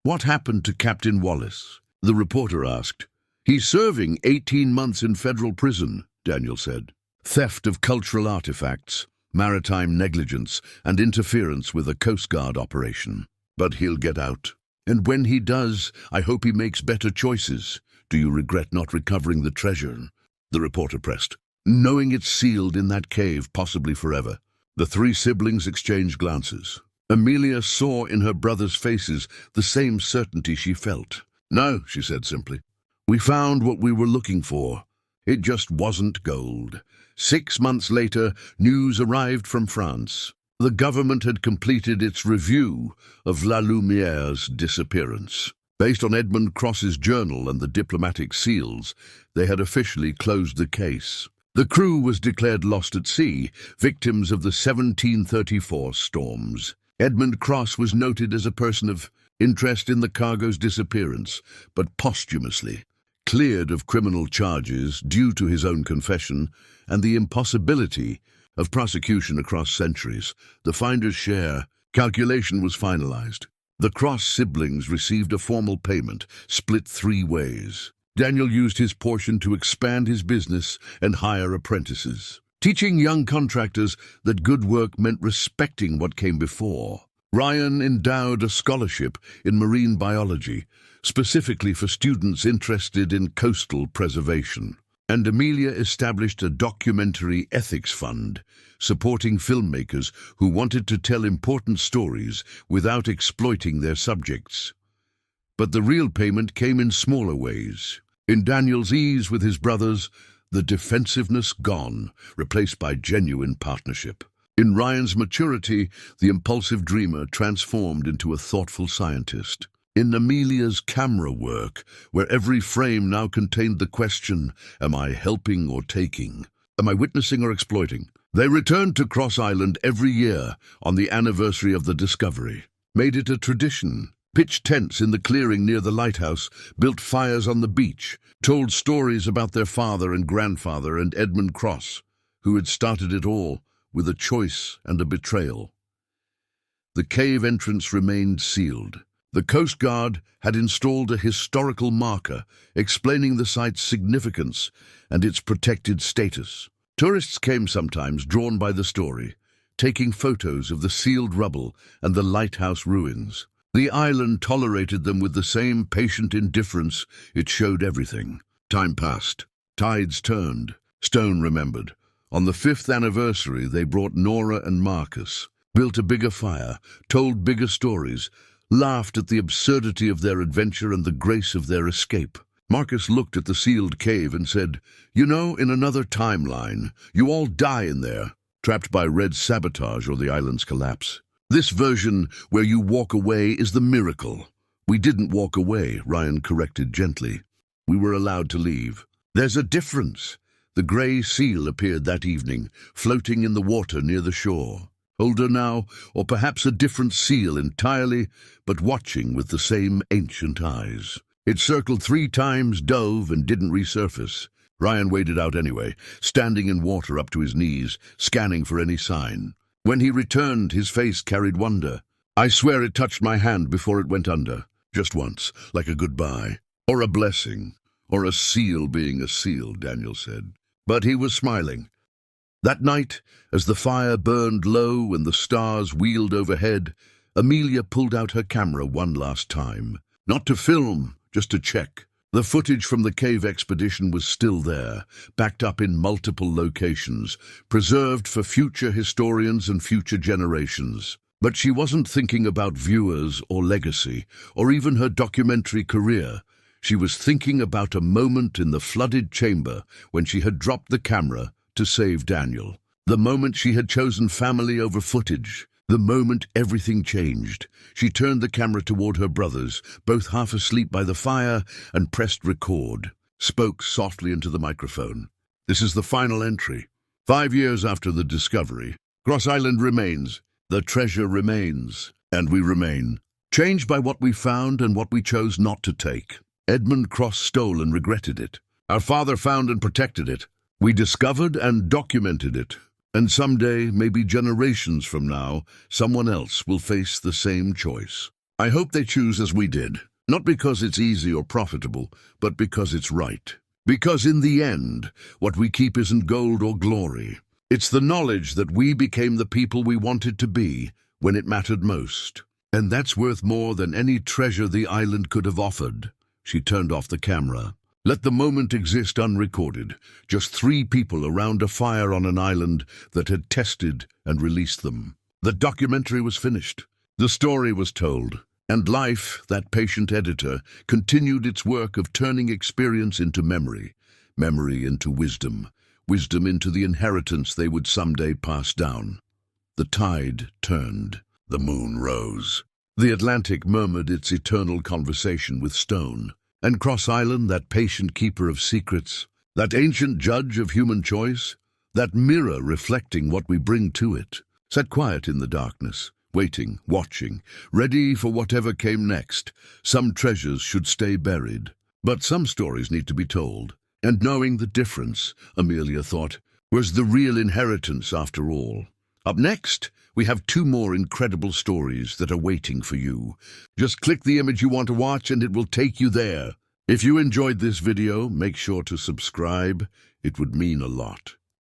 "What happened to Captain Wallace?" the reporter asked. "He's serving 18 months in federal prison," Daniel said. "Theft of cultural artifacts, maritime negligence, and interference with a Coast Guard operation. But he'll get out. And when he does, I hope he makes better choices. Do you regret not recovering the treasure?" The reporter pressed. "Knowing it's sealed in that cave, possibly forever." The 3 siblings exchanged glances. Amelia saw in her brothers' faces the same certainty she felt. "No," she said simply. "We found what we were looking for. It just wasn't gold." 6 months later, news arrived from France. The government had completed its review of La Lumiere's disappearance. Based on Edmund Cross's journal and the diplomatic seals, they had officially closed the case. The crew was declared lost at sea, victims of the 1734 storms. Edmund Cross was noted as a person of interest in the cargo's disappearance, but posthumously cleared of criminal charges due to his own confession and the impossibility of prosecution across centuries. The finder's share calculation was finalized. The Cross siblings received a formal payment, split 3 ways. Daniel used his portion to expand his business and hire apprentices, teaching young contractors that good work meant respecting what came before. Ryan endowed a scholarship in marine biology, specifically for students interested in coastal preservation. And Amelia established a documentary ethics fund, supporting filmmakers who wanted to tell important stories without exploiting their subjects. But the real payment came in smaller ways. In Daniel's ease with his brothers, the defensiveness gone, replaced by genuine partnership. In Ryan's maturity, the impulsive dreamer transformed into a thoughtful scientist. In Amelia's camera work, where every frame now contained the question, am I helping or taking? Am I witnessing or exploiting? They returned to Cross Island every year on the anniversary of the discovery, made it a tradition, pitched tents in the clearing near the lighthouse, built fires on the beach, told stories about their father and grandfather and Edmund Cross, who had started it all with a choice and a betrayal. The cave entrance remained sealed. The Coast Guard had installed a historical marker explaining the site's significance and its protected status. Tourists came sometimes, drawn by the story, taking photos of the sealed rubble and the lighthouse ruins. The island tolerated them with the same patient indifference. It showed everything. Time passed. Tides turned. Stone remembered. On the 5th anniversary, they brought Nora and Marcus, built a bigger fire, told bigger stories, laughed at the absurdity of their adventure and the grace of their escape. Marcus looked at the sealed cave and said, "You know, in another timeline, you all die in there, trapped by red sabotage or the island's collapse. This version, where you walk away, is the miracle." "We didn't walk away," Ryan corrected gently. "We were allowed to leave." "There's a difference." The grey seal appeared that evening, floating in the water near the shore. Older now, or perhaps a different seal entirely, but watching with the same ancient eyes. It circled 3 times, dove, and didn't resurface. Ryan waded out anyway, standing in water up to his knees, scanning for any sign. When he returned, his face carried wonder. "I swear it touched my hand before it went under. Just once, like a goodbye. Or a blessing. Or a seal being a seal," Daniel said. But he was smiling. That night, as the fire burned low and the stars wheeled overhead, Amelia pulled out her camera one last time. Not to film, just to check. The footage from the cave expedition was still there, backed up in multiple locations, preserved for future historians and future generations. But she wasn't thinking about viewers or legacy, or even her documentary career. She was thinking about a moment in the flooded chamber when she had dropped the camera to save Daniel. The moment she had chosen family over footage. The moment everything changed. She turned the camera toward her brothers, both half asleep by the fire, and pressed record. Spoke softly into the microphone. "This is the final entry. 5 years after the discovery, Cross Island remains. The treasure remains. And we remain. Changed by what we found and what we chose not to take. Edmund Cross stole and regretted it. Our father found and protected it. We discovered and documented it. And someday, maybe generations from now, someone else will face the same choice. I hope they choose as we did. Not because it's easy or profitable, but because it's right. Because in the end, what we keep isn't gold or glory. It's the knowledge that we became the people we wanted to be when it mattered most. And that's worth more than any treasure the island could have offered." She turned off the camera. Let the moment exist unrecorded, just 3 people around a fire on an island that had tested and released them. The documentary was finished. The story was told. And life, that patient editor, continued its work of turning experience into memory, memory into wisdom, wisdom into the inheritance they would someday pass down. The tide turned. The moon rose. The Atlantic murmured its eternal conversation with stone. And Cross Island, that patient keeper of secrets, that ancient judge of human choice, that mirror reflecting what we bring to it, sat quiet in the darkness, waiting, watching, ready for whatever came next. Some treasures should stay buried, but some stories need to be told. And knowing the difference, Amelia thought, was the real inheritance after all. Up next, we have 2 more incredible stories that are waiting for you. Just click the image you want to watch and it will take you there. If you enjoyed this video, make sure to subscribe. It would mean a lot.